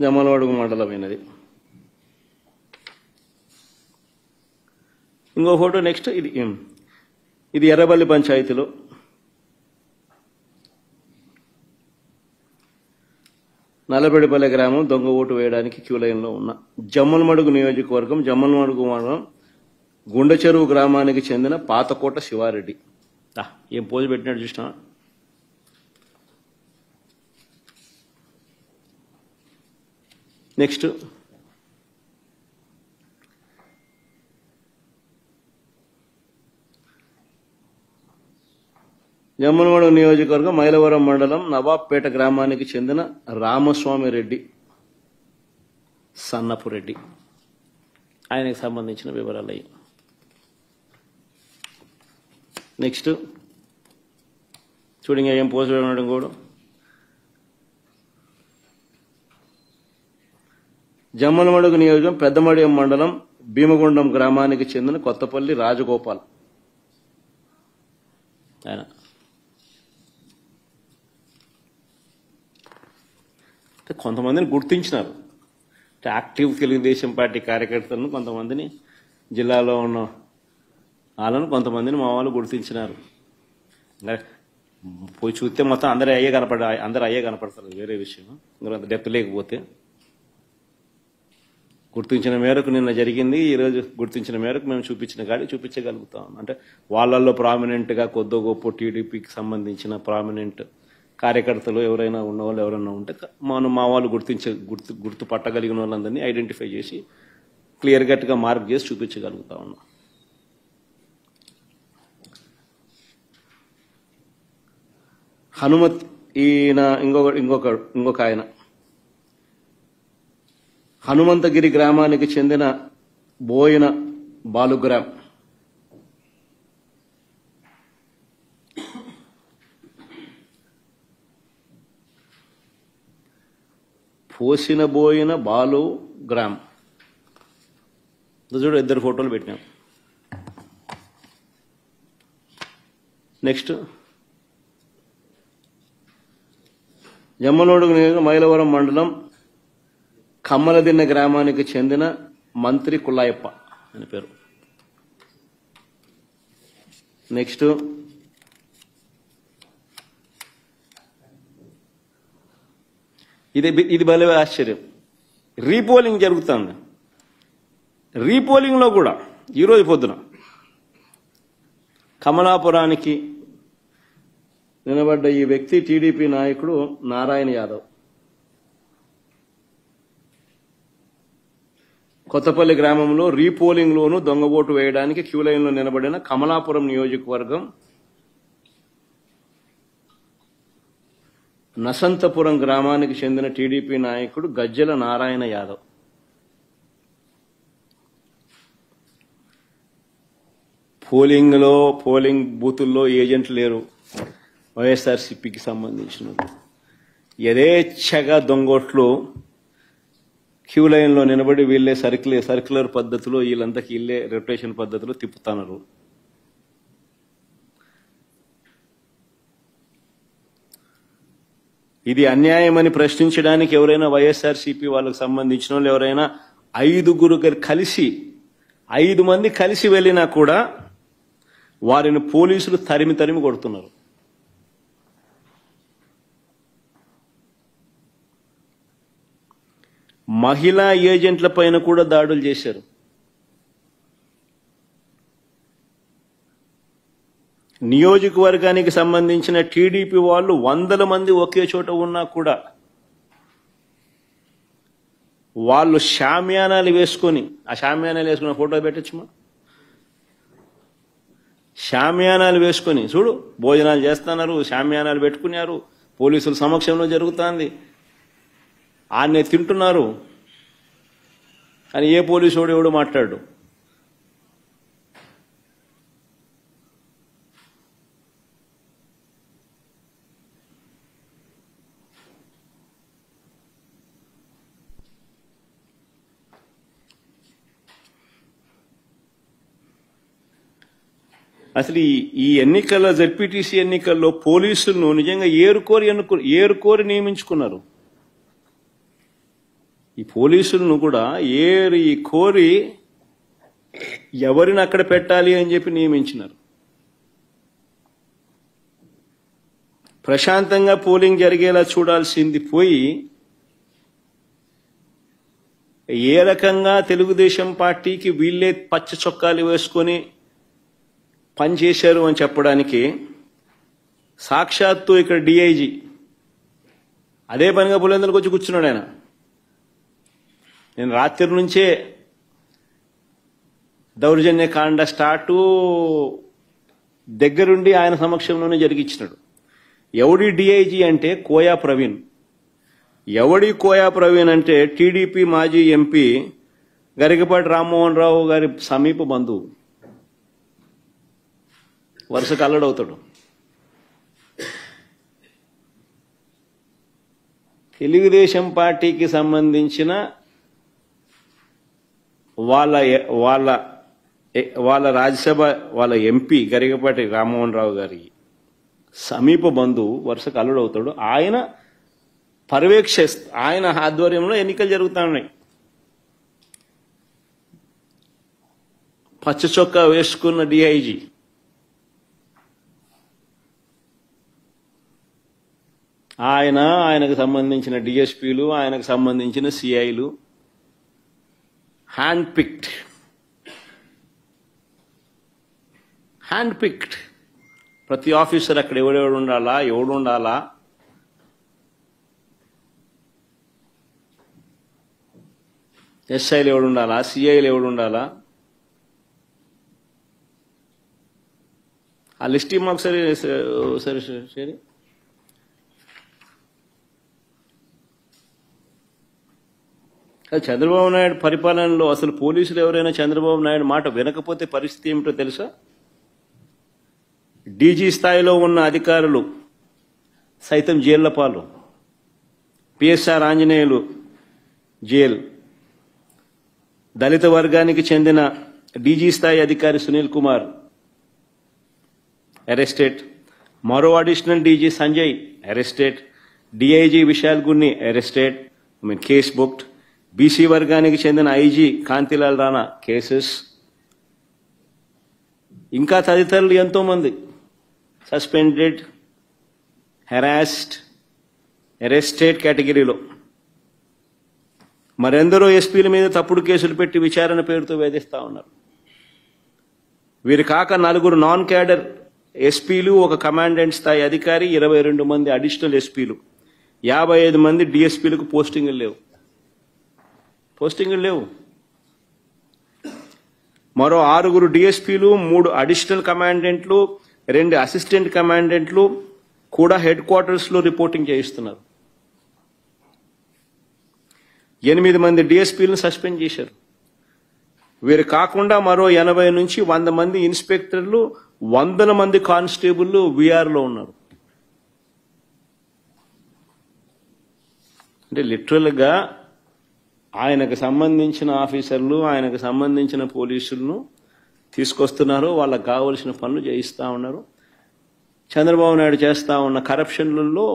జమ్మలమడుగు మండలం అయినది. ఇంకో ఫోటో నెక్స్ట్ ఇది ఎర్రబల్లి పంచాయతీలో నల్లపరెడ్డిపల్లె గ్రామం దొంగ ఓటు వేయడానికి క్యూ లైన్లో ఉన్న జమ్మలమడుగు నియోజకవర్గం, జమ్మలమడుగు మండలం గుండెచెరువు గ్రామానికి చెందిన పాతకోట శివారెడ్డి. ఏం పోజు పెట్టినట్టు చూసినా. నెక్స్ట్ జమ్మలమడుగు నియోజకవర్గం మైలవరం మండలం నవాబ్పేట గ్రామానికి చెందిన రామస్వామి రెడ్డి, సన్నపురెడ్డి. ఆయనకు సంబంధించిన వివరాలు అయ్యి. నెక్స్ట్ చూడండి, ఏం పోస్ట్ ఉండడం కూడా. జమ్మలమడుగు నియోజకవర్గం పెద్దమడియం మండలం భీమగుండం గ్రామానికి చెందిన కొత్తపల్లి రాజగోపాల్. ఆయన కొంతమందిని గుర్తించినారు. యాక్టివ్ తెలుగుదేశం పార్టీ కార్యకర్తలను కొంతమందిని, జిల్లాలో ఉన్న వాళ్ళను కొంతమందిని మా వాళ్ళు గుర్తించినారు. పోయి చూస్తే మొత్తం అందరూ అయ్యే కనపడతారు, వేరే విషయం. ఇందులో డెప్త్ లేకపోతే గుర్తించిన మేరకు నిన్న జరిగింది. ఈరోజు గుర్తించిన మేరకు మేము చూపించిన కాడి చూపించగలుగుతాం. అంటే వాళ్ళల్లో ప్రామినెంట్గా కొద్దో గొప్ప టీడీపీకి సంబంధించిన ప్రామినెంట్ కార్యకర్తలు ఎవరైనా ఉన్నవాళ్ళు ఎవరైనా ఉంటే మా వాళ్ళు గుర్తుపట్టగలిగిన వాళ్ళందరినీ ఐడెంటిఫై చేసి క్లియర్ కట్గా మార్క్ చేసి చూపించగలుగుతా ఉన్నా. హనుమత్ ఈయన ఇంకొక ఆయన హనుమంతగిరి గ్రామానికి చెందిన బోయిన బాలుగ్రామ్. పోసిన బోయిన బాలుగ్రామ్ చూడు, ఇద్దరు ఫోటోలు పెట్టినాం. నెక్స్ట్ జమ్మలమడుగు నియోజకవర్గం మైలవరం మండలం కమ్మలదిన్న గ్రామానికి చెందిన మంత్రి కుల్లాయప్ప అని పేరు. నెక్స్ట్ ఇది భలే ఆశ్చర్యం. రీపోలింగ్ జరుగుతుంది. రీపోలింగ్లో కూడా ఈరోజు పొద్దున కమలాపురానికి నిలబడ్డ ఈ వ్యక్తి టీడీపీ నాయకుడు నారాయణ యాదవ్. కొత్తపల్లి గ్రామంలో రీపోలింగ్లోనూ దొంగ ఓటు వేయడానికి క్యూ లైన్లో నిలబడిన కమలాపురం నియోజకవర్గం నసంతపురం గ్రామానికి చెందిన టీడీపీ నాయకుడు గజ్జెల నారాయణ యాదవ్. పోలింగ్ బూతుల్లో ఏజెంట్లు లేరు. వైఎస్ఆర్సీపీకి సంబంధించిన యథేచ్ఛగా దొంగోట్లు క్యూ లైన్లో నిలబడి వీళ్ళే సర్క్యులర్ పద్ధతిలో వీళ్ళంతకి వీళ్ళే రొటేషన్ పద్ధతిలో తిప్పుతున్నారు. ఇది అన్యాయమని ప్రశ్నించడానికి ఎవరైనా వైఎస్ఆర్సీపీ వాళ్ళకు సంబంధించిన వాళ్ళు ఎవరైనా 5 మంది కలిసి వెళ్ళినా కూడా వారిని పోలీసులు తరిమి కొడుతున్నారు. మహిళా ఏజెంట్ల పైన కూడా దాడులు చేశారు. నియోజకవర్గానికి సంబంధించిన టీడీపీ వాళ్ళు 100 మంది ఒకే చోట ఉన్నా కూడా వాళ్ళు షామియానాలు వేసుకొని, ఆ షామియానాలు వేసుకున్న ఫోటో పెట్టచ్చుమా, షామియానాలు వేసుకొని చూడు భోజనాలు చేస్తున్నారు, షామియానాలు పెట్టుకున్నారు, పోలీసుల సమక్షంలో జరుగుతుంది, ఆన్నే తింటున్నారు. కానీ ఏ పోలీసు వాడు ఎవడు మాట్లాడు. అసలు ఈ ఎన్నికల జెడ్పీటీసీ ఎన్నికల్లో పోలీసులను నిజంగా ఏరుకోరి నియమించుకున్నారు. ఈ పోలీసులను కూడా కోరి ఎవరిని అక్కడ పెట్టాలి అని చెప్పి నియమించినారు. ప్రశాంతంగా పోలింగ్ జరిగేలా చూడాల్సింది పోయి ఏ రకంగా తెలుగుదేశం పార్టీకి వీళ్ళే పచ్చ చొక్కాలు వేసుకొని పనిచేశారు అని చెప్పడానికి సాక్షాత్తు ఇక్కడ డిఐజీ అదే పనిగా పులివెందులకు వచ్చి కూర్చున్నాడు. ఆయన నేను రాత్రి నుంచే దౌర్జన్యకాండ స్టార్టు దగ్గరుండి ఆయన సమక్షంలోనే జరిగించినాడు. ఎవడి డిఐజీ అంటే కోయా ప్రవీణ్. కోయా ప్రవీణ్ అంటే టీడీపీ మాజీ ఎంపీ గరికపాటి రామ్మోహన్ రావు గారి సమీప బంధువు. వరుసకు అల్లడవుతాడు. తెలుగుదేశం పార్టీకి సంబంధించిన వాళ్ళ రాజ్యసభ వాళ్ళ ఎంపీ గరికపాటి రామ్మోహన్ రావు గారి సమీప బంధువు వరుసకు అల్లుడవుతాడు. ఆయన ఆయన ఆధ్వర్యంలో ఎన్నికలు జరుగుతున్నాయి. పచ్చ చొక్కా వేసుకున్న డిఐజీ ఆయనకు సంబంధించిన డిఎస్పీలు, ఆయనకు సంబంధించిన సిఐలు హ్యాండ్ పిక్డ్ ప్రతి ఆఫీసర్ అక్కడ ఎవడు ఉండాలా ఎస్ఐలు ఎవడు ఉండాలా, సిఐలు ఎవడు ఉండాలా? ఆ లిస్ట్ మాకు సరే సరే సరే. చంద్రబాబు నాయుడు పరిపాలనలో అసలు పోలీసులు ఎవరైనా చంద్రబాబు నాయుడు మాట వినకపోతే పరిస్థితి ఏమిటో తెలుసా? డీజీ స్థాయిలో ఉన్న అధికారులు సైతం జైళ్ల పాలు. PSR Anjaneyulu jail. దళిత వర్గానికి చెందిన డీజీ స్థాయి అధికారి సునీల్ కుమార్ అరెస్టెడ్. మరో additional DG Sanjay arrested. DIG Vishal Gunni arrested, case booked. BC వర్గానికి చెందిన ఐజీ కాంతిలాల్ రాణా కేసెస్. ఇంకా తదితరులు ఎంతో మంది సస్పెండెడ్, హెరాస్డ్, అరెస్టెడ్ కేటగిరీలో. మరెందరో ఎస్పీల మీద తప్పుడు కేసులు పెట్టి విచారణ పేరుతో వేధిస్తా ఉన్నారు. వీరి కాక 4 నాన్ క్యాడర్ ఎస్పీలు, ఒక కమాండెంట్ స్థాయి అధికారి, 22 మంది అడిషనల్ ఎస్పీలు, 55 మంది డిఎస్పీలకు పోస్టింగులు లేవు. మరో 6 డిఎస్పీలు, 3 అడిషనల్ కమాండెంట్లు, 2 అసిస్టెంట్ కమాండెంట్లు కూడా హెడ్ క్వార్టర్స్ లో రిపోర్టింగ్ చేయిస్తున్నారు. 8 మంది డిఎస్పీలను సస్పెండ్ చేశారు. వీరు కాకుండా మరో 80 నుంచి 100 మంది ఇన్స్పెక్టర్లు, 100 మంది కానిస్టేబుల్ వీఆర్లో ఉన్నారు. అంటే లిటరల్గా ఆయనకు సంబంధించిన ఆఫీసర్లు, ఆయనకు సంబంధించిన పోలీసులను తీసుకొస్తున్నారు. వాళ్ళకు కావలసిన పనులు చేయిస్తూ ఉన్నారు. చంద్రబాబు నాయుడు చేస్తూ ఉన్న కరప్షన్లలో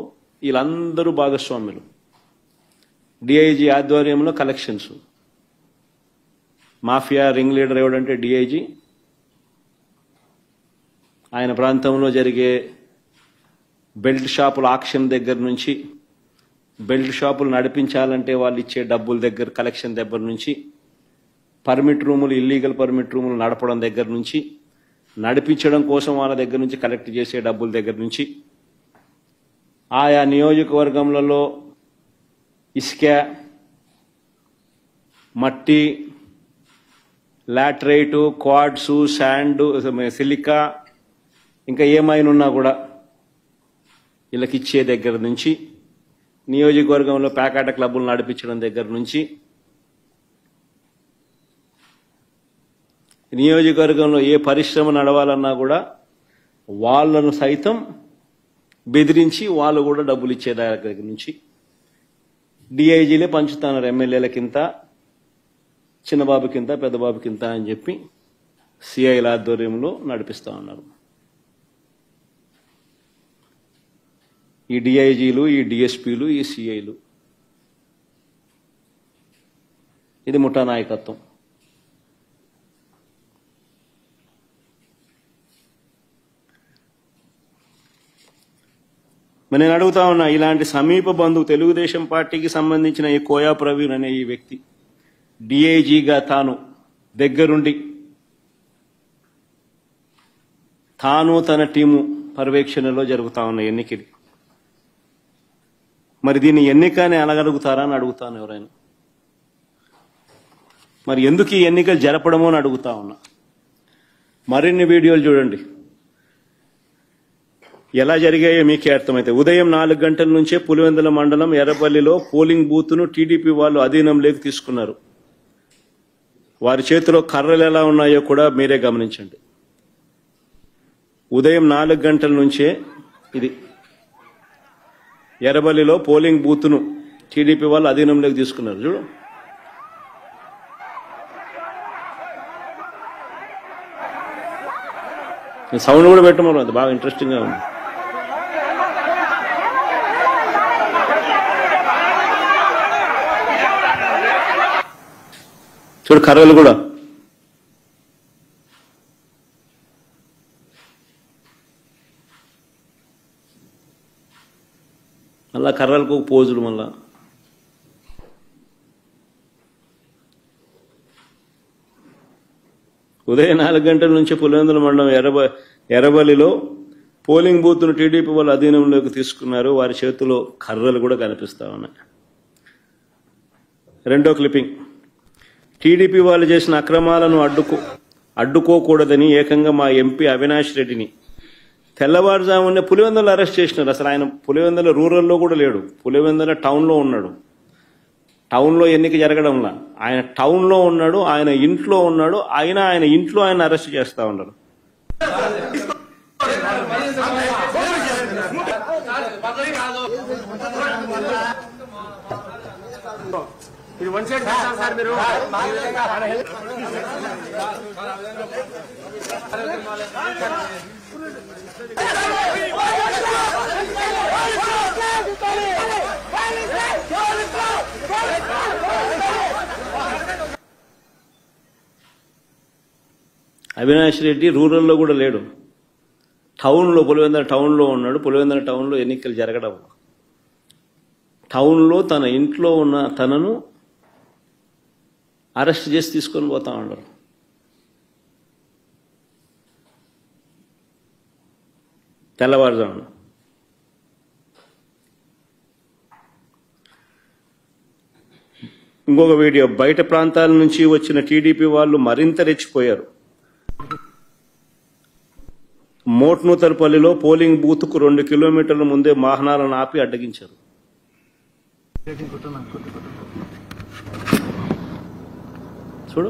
వీళ్ళందరూ భాగస్వాములు. డిఐజీ ఆధ్వర్యంలో కలెక్షన్స్. మాఫియా రింగ్ లీడర్ ఎవడంటే డిఐజీ. ఆయన ప్రాంతంలో జరిగే బెల్ట్ షాపుల ఆక్షన్ దగ్గర నుంచి, బెల్ట్ షాపులు నడిపించాలంటే వాళ్ళు ఇచ్చే డబ్బుల దగ్గర కలెక్షన్ దగ్గర నుంచి, పర్మిట్ రూములు, ఇల్లీగల్ పర్మిట్ రూములు నడపడం దగ్గర నుంచి, నడిపించడం కోసం వాళ్ళ దగ్గర నుంచి కలెక్ట్ చేసే డబ్బుల దగ్గర నుంచి, ఆయా నియోజకవర్గంలో ఇసుక, మట్టి, లాటరైటు, క్వాడ్స్, శాండ్, సిలికా, ఇంకా ఏమైనా ఉన్నా కూడా వీళ్ళకి ఇచ్చే దగ్గర నుంచి, నియోజకవర్గంలో ప్యాకాట క్లబ్బులు నడిపించడం దగ్గర నుంచి, నియోజకవర్గంలో ఏ పరిశ్రమ నడవాలన్నా కూడా వాళ్ళను సైతం బెదిరించి వాళ్ళు కూడా డబ్బులు ఇచ్చే దగ్గర నుంచి డిఐజీలే పంచుతున్నారు. ఎమ్మెల్యేలకింత, చిన్నబాబుకింత, పెద్దబాబుకింత అని చెప్పి సిఐల ఆధ్వర్యంలో నడిపిస్తూ ఉన్నారు. ఈ డిఐజీలు, ఈ డిఎస్పీలు, ఈ సిఐలు. ఇది ముఠా నాయకత్వం. మరి నేను అడుగుతా ఉన్నా, ఇలాంటి సమీప బంధువు తెలుగుదేశం పార్టీకి సంబంధించిన ఈ కోయా ప్రవీణ్ అనే ఈ వ్యక్తి డిఐజీగా తాను దగ్గరుండి తాను తన టీము పర్యవేక్షణలో జరుగుతా ఉన్న ఎన్నికలు. మరి దీన్ని ఎన్నికని అనగలుగుతారా అని అడుగుతాను ఎవరైనా. మరి ఎందుకు ఈ ఎన్నికలు జరపడమో అని అడుగుతా ఉన్నా. మరిన్ని వీడియోలు చూడండి ఎలా జరిగాయో మీకే అర్థమైతే. ఉదయం 4 గంటల నుంచే పులివెందుల మండలం ఎర్రపల్లిలో పోలింగ్ బూత్ను టీడీపీ వాళ్ళు అధీనంలోకి తీసుకున్నారు. వారి చేతిలో కర్రలు ఎలా ఉన్నాయో కూడా మీరే గమనించండి. ఉదయం 4 గంటల నుంచే ఇది ఎర్రబల్లిలో పోలింగ్ బూత్ను టీడీపీ వాళ్ళు అధీనంలోకి తీసుకున్నారు. చూడు, సౌండ్ కూడా పెట్టమన్నారు, అది బాగా ఇంట్రెస్టింగ్ గా ఉంది. చూడు కర్రలు కూడా. మళ్ళా కర్రలకు పోజులు. మళ్ళా ఉదయం 4 గంటల నుంచి పులివెందుల మండలం ఎర్రబల్లిలో పోలింగ్ బూత్ను టీడీపీ వాళ్ళు అధీనంలోకి తీసుకున్నారు. వారి చేతిలో కర్రలు కూడా కనిపిస్తా ఉన్నాయి. రెండో క్లిప్పింగ్. టీడీపీ వాళ్ళు చేసిన అక్రమాలను అడ్డుకోకూడదని ఏకంగా మా ఎంపీ అవినాష్ రెడ్డిని తెల్లవారుజామునే పులివెందులలో అరెస్ట్ చేసినారు. అసలు ఆయన పులివెందుల రూరల్లో కూడా లేడు, పులివెందుల టౌన్లో ఉన్నాడు. టౌన్లో ఎన్నిక జరగడంలా ఆయన టౌన్లో ఉన్నాడు, ఆయన ఇంట్లో ఉన్నాడు. ఆయన ఇంట్లో ఆయన అరెస్ట్ చేస్తా ఉన్నారు. ఇది వన్ సైడ్ సార్ మీరు అవినాష్ రెడ్డి రూరల్లో కూడా లేడు, టౌన్లో పులివెందుల టౌన్లో ఉన్నాడు. పులివెందుల టౌన్లో ఎన్నికలు జరగడం, టౌన్లో తన ఇంట్లో ఉన్న తనను అరెస్ట్ చేసి తీసుకొని పోతా ఉన్నారు. తెల్లవారుజామున ఇంకొక వీడియో, బయట ప్రాంతాల నుంచి వచ్చిన టీడీపీ వాళ్ళు మరింత రెచ్చిపోయారు. మోట్నూతలపల్లిలో పోలింగ్ బూత్కు 2 కిలోమీటర్ల ముందే వాహనాలను ఆపి అడ్డగించారు. చూడు,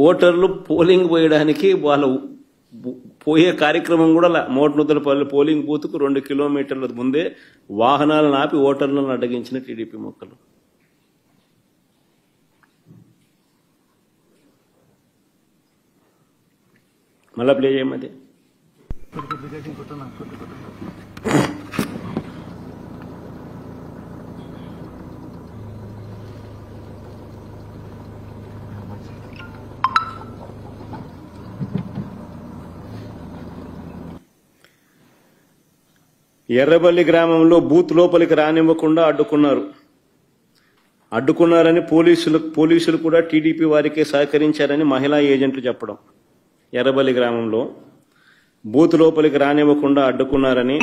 ఓటర్లు పోలింగ్ పోయడానికి వాళ్ళ పోయే కార్యక్రమం కూడా మోట్నూతలపల్లి పోలింగ్ బూత్కు 2 కిలోమీటర్ల ముందే వాహనాలను ఆపి ఓటర్లను అడ్డగించిన టీడీపీ మొక్కలు. మళ్ళా ప్లే చేయమది. ఎర్రబల్లి గ్రామంలో బూత్ లోపలికి రానివ్వకుండా అడ్డుకున్నారని పోలీసులు కూడా టీడీపీ వారికే సహకరించారని మహిళా ఏజెంట్లు చెప్పడం. ఎర్రబల్లి గ్రామంలో బూత్ లోపలికి రానివ్వకుండా అడ్డుకున్నారని.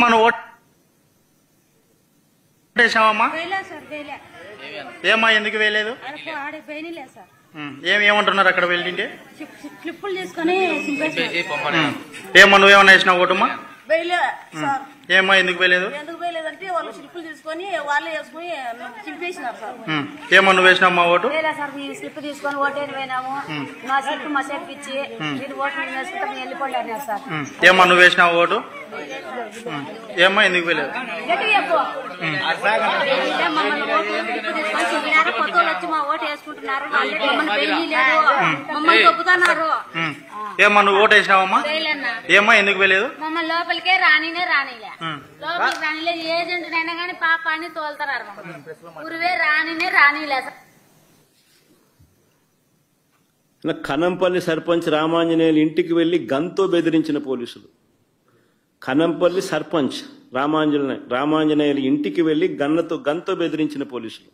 ఏమా ఎందుకు వేయలేదు? ఏమంటున్నారు అక్కడ వెళ్ళింటే? ఏమా నువ్వేమన్నా వేసినావు ఓటమ్మా? ఏమా ఎందుకు వేయలేదు? అంటే వాళ్ళు స్లిప్పులు తీసుకొని వాళ్ళే వేసుకుని చింపేసినారు సార్. ఏమో నువ్వు వేసినావు ఓటు? సార్ స్లిప్ తీసుకొని ఓటేని పోయినాము, మా స్లిప్ మా చేతికి ఇచ్చి మీరు ఓటు వేసుకుంటే వెళ్ళిపోండి అన్నారు సార్. ఏమా నువ్వు వేసినావు ఓటు? ఏమా ఎందుకు వేయలేదు? కొత్త వాళ్ళు వచ్చి మా ఓటు వేసుకుంటున్నారు, మమ్మల్ని తొక్కుతున్నారు. ఏమా నువ్వు ఓటు వేసినావమ్మా? ఏమా ఎందుకు వేయలేదు? మమ్మల్ని లోపలికే రానిలే లోపలికి రానిలే. ఏజెంట్ అయినా కానీ పాప అని తోలుతున్నారు, ఊరివే రానిలే. కనంపల్లి సర్పంచ్ రామాంజనేయులు ఇంటికి వెళ్లి గన్తో బెదిరించిన పోలీసులు. కనంపల్లి సర్పంచ్ రామాంజనేయులు ఇంటికి వెళ్లి గన్తో బెదిరించిన పోలీసులు.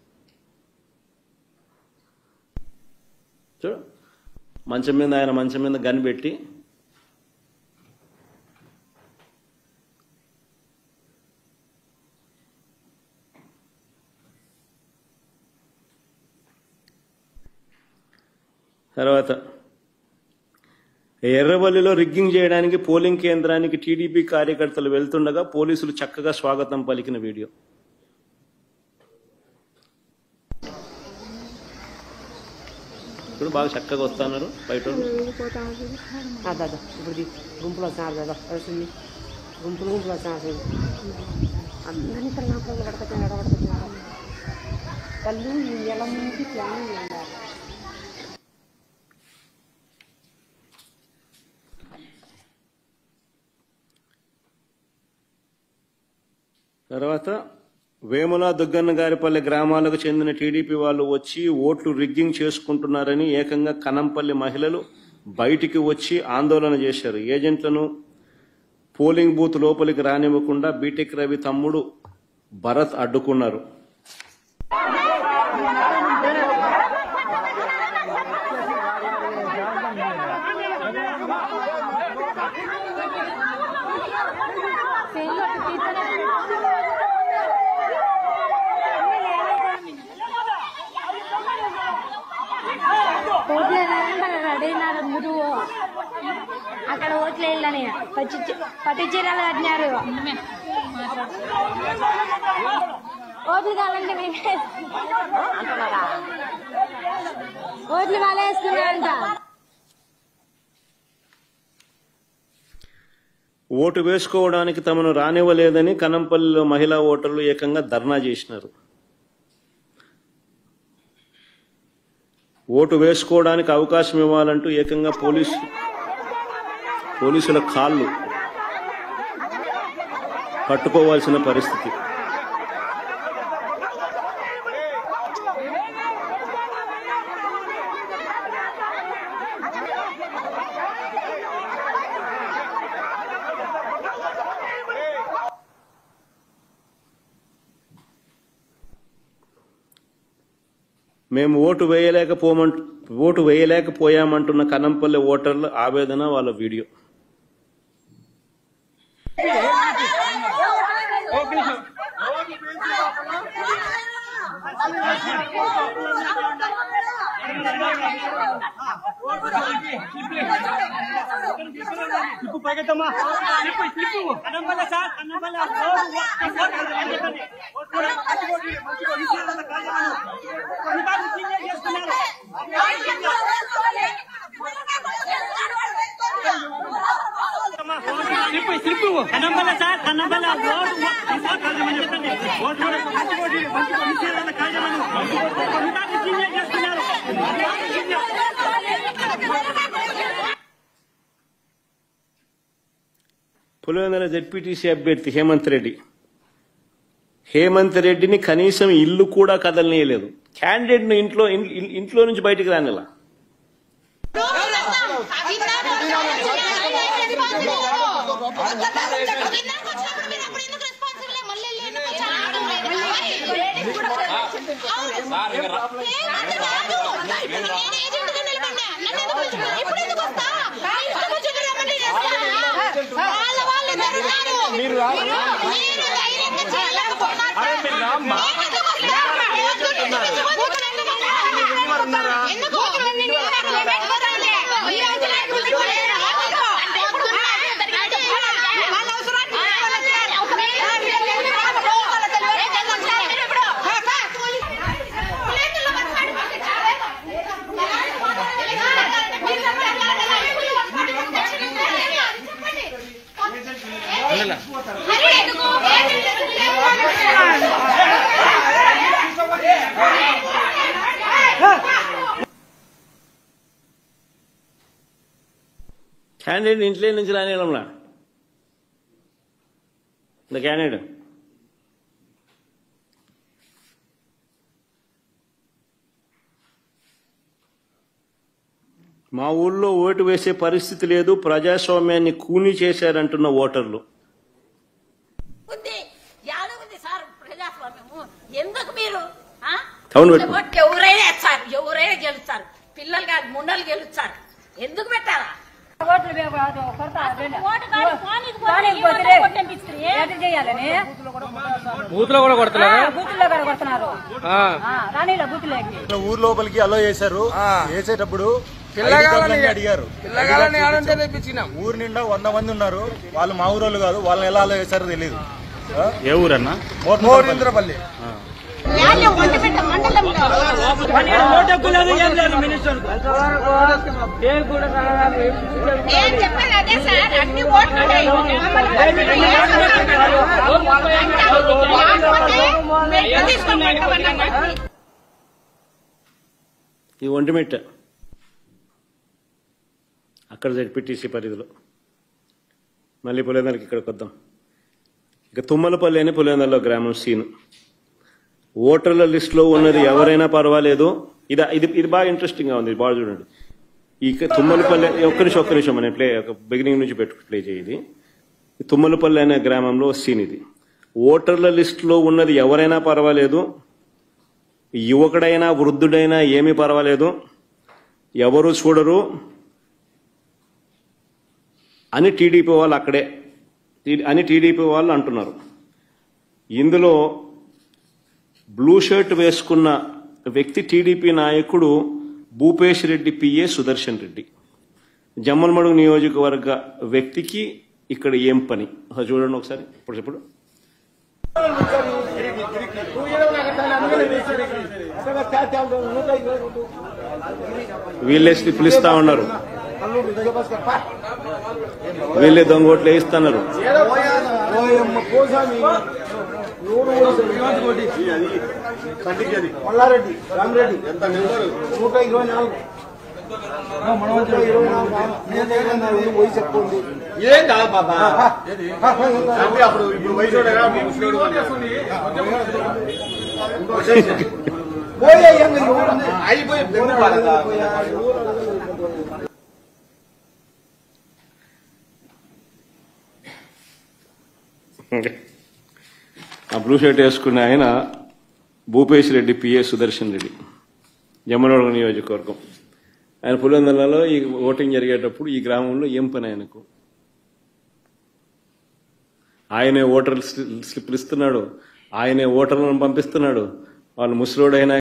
చూడు, ఆయన మంచం మీద గన్ పెట్టి తర్వాత ఎర్రవల్లిలో రిగ్గింగ్ చేయడానికి పోలింగ్ కేంద్రానికి టీడీపీ కార్యకర్తలు వెళ్తుండగా పోలీసులు చక్కగా స్వాగతం పలికిన వీడియో. ఇప్పుడు బాగా చక్కగా వస్తున్నారు బయట. గుంపులో అందరినీ ఇక్కడ నడవడుతున్నారు కళ్ళు ఎలా ముందు ప్లాన్ ఉండాలి. తర్వాత వేముల దుగ్గన్న గారిపల్లి గ్రామాలకు చెందిన టీడీపీ వాళ్ళు వచ్చి ఓట్లు రిగ్గింగ్ చేసుకుంటున్నారని ఏకంగా కనంపల్లి మహిళలు బయటికి వచ్చి ఆందోళన చేశారు. ఏజెంట్లను పోలింగ్ బూత్ లోపలికి రానివ్వకుండా బీటెక్ రవి తమ్ముడు భరత్ అడ్డుకున్నారు. మీరు అక్కడ ఓట్లు వేయాలని పట్టు చీరలు కట్టినారు. ఓట్లు కావాలంటే మేమే అంటున్నారా? ఓట్లు వాళ్ళే వేసుకున్నారంట. ఓటు వేసుకోవడానికి తమను రానివ్వలేదని కనంపల్లిలో మహిళా ఓటర్లు ఏకంగా ధర్నా చేసినారు. ఓటు వేసుకోవడానికి అవకాశం ఇవ్వాలంటూ ఏకంగా పోలీసుల కాళ్ళు పట్టుకోవాల్సిన పరిస్థితి. మేము ఓటు వేయలేకపోయామంటున్న కనంపల్లి ఓటర్ల ఆవేదన, వాళ్ళ వీడియో. పులివెందుల జెడ్పీటీసీ అభ్యర్థి హేమంత్ రెడ్డిని కనీసం ఇల్లు కూడా కదలనీయలేదు. క్యాండిడేట్ ను ఇంట్లో నుంచి బయటికి రానిలా. క్యాండిడేట్ ఇంట్లో నుంచి రానివ్వడంలా క్యాండిడేట్. మా ఊళ్ళో ఓటు వేసే పరిస్థితి లేదు, ప్రజాస్వామ్యాన్ని కూని చేశారంటున్న ఓటర్లు. ఎందుకు మీరు ఎవరైనా వేస్తారు, ఎవరైనా గెలుస్తారు, పిల్లలు కాదు ముండలు గెలుస్తారు, ఎందుకు పెట్టాలా? ఊరు లోపలికి అలో చేశారు. వేసేటప్పుడు అడిగారు. ఊరు నిండా 100 మంది ఉన్నారు. వాళ్ళు మా ఊరోళ్ళు కాదు. వాళ్ళని ఎలా అలో చేశారో తెలియదు. ఏ ఊరన్నా? మోరింద్రపల్లి. ఈ ఒంటిమిట్ట అక్కడ జెడ్పీటీసీ పరిధిలో. మళ్ళీ పులివెందులకి ఇక్కడికి వద్దాం. ఇక తుమ్మలపల్లి అని పులివెందులలో గ్రామం సీను. ఓటర్ల లిస్టులో ఉన్నది ఎవరైనా పర్వాలేదు. ఇది బాగా ఇంట్రెస్టింగ్ గా ఉంది. బాగా చూడండి. ఇక తుమ్మలపల్లి ఒక్క నిమిషం మనం బిగినింగ్ నుంచి ప్లే చేయాలి. తుమ్మలపల్లి అనే గ్రామంలో సీన్ ఇది. ఓటర్ల లిస్టులో ఉన్నది ఎవరైనా పర్వాలేదు, యువకుడైనా వృద్ధుడైనా ఏమీ పర్వాలేదు, ఎవరు చూడరు అని టీడీపీ వాళ్ళు అక్కడే అని టీడీపీ వాళ్ళు అంటున్నారు. ఇందులో బ్లూ షర్ట్ వేసుకున్న వ్యక్తి టీడీపీ నాయకుడు భూపేష్ రెడ్డి పిఏ సుదర్శన్ రెడ్డి. జమ్మలమడుగు నియోజకవర్గ వ్యక్తికి ఇక్కడ ఏం పని చూడండి ఒకసారి. ఇప్పుడు చెప్పడు వీళ్ళే స్లిప్లు ఇస్తా ఉన్నారు, వీళ్ళే దొంగోట్లు వేయిస్తున్నారు. మల్లారెడ్డి రామరెడ్డి 124 పోయి చెప్పుకోండి. ఏం కాదు బాబా, అప్పుడు ఇప్పుడు వయసు అయిపోయి ఆ బ్లూ షర్ట్ వేసుకున్న ఆయన భూపేష్ రెడ్డి పిఏ సుదర్శన్ రెడ్డి, జమ్మలమడుగు నియోజకవర్గం. ఆయన పులివెందులలో ఈ ఓటింగ్ జరిగేటప్పుడు ఈ గ్రామంలో ఏం పని ఆయనకు? ఆయనే ఓటర్ స్లిప్లు ఇస్తున్నాడు, ఆయనే ఓటర్లను పంపిస్తున్నాడు. వాళ్ళు ముసలోడైనా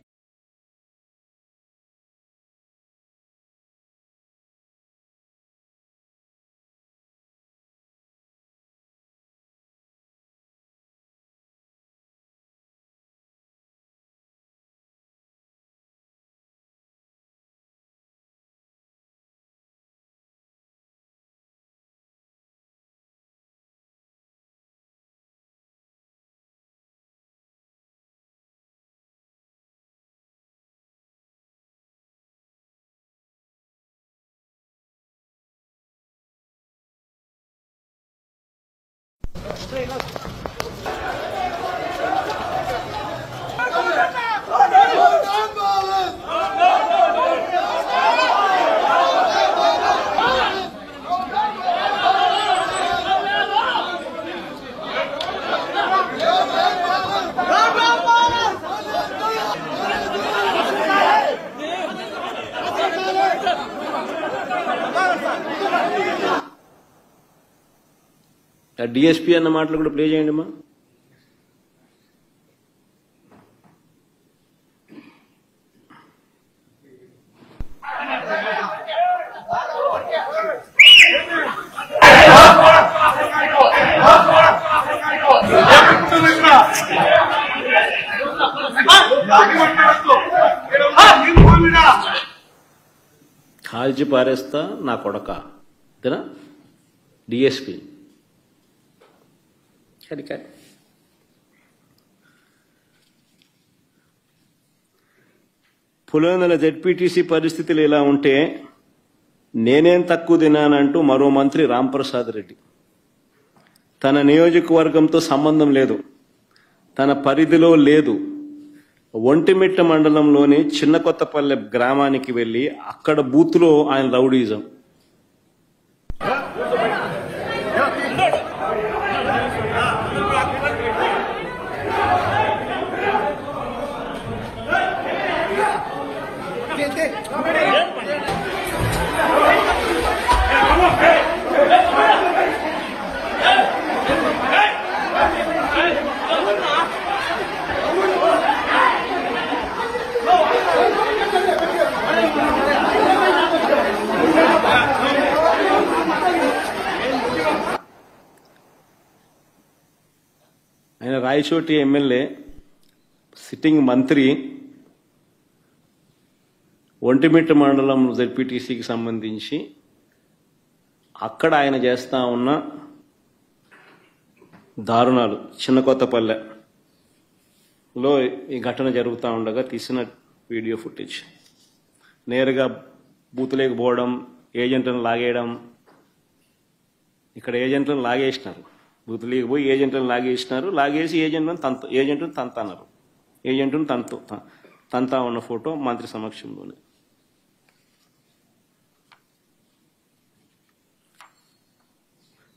డిఎస్పీ అన్న మాటలు కూడా ప్లే చేయండి అమ్మా. కాల్చి పారేస్తా నా కొడక అంతేనా డిఎస్పీ. పులివెందుల జెడ్పీటీసీ పరిస్థితులు ఇలా ఉంటే నేనేం తక్కువ తిన్నానంటూ మరో మంత్రి రాంప్రసాద్ రెడ్డి. తన నియోజకవర్గంతో సంబంధం లేదు, తన పరిధిలో లేదు. ఒంటిమిట్ట మండలంలోని చిన్న కొత్తపల్లె గ్రామానికి వెళ్లి అక్కడ బూత్లో ఆయన రౌడీజం. ఆయన రాయచోటి ఎమ్మెల్యే, సిట్టింగ్ మంత్రి, ఒంటిమిట్ట మండలం జెడ్పీటీసీకి సంబంధించి అక్కడ ఆయన చేస్తా ఉన్న దారుణాలు చిన్న కొత్తపల్లెలో ఈ ఘటన జరుగుతూ ఉండగా తీసిన వీడియో ఫుటేజ్. నేరుగా బూతులేకి పోవడం, ఏజెంట్లను లాగేయడం. ఇక్కడ ఏజెంట్లను లాగేసినారు, బూతులేకి పోయి ఏజెంట్లను లాగేసినారు. లాగేసి ఏజెంట్ను తంతన్నారు. ఏజెంట్ను తంతా ఉన్న ఫోటో మంత్రి సమక్షంలోనే.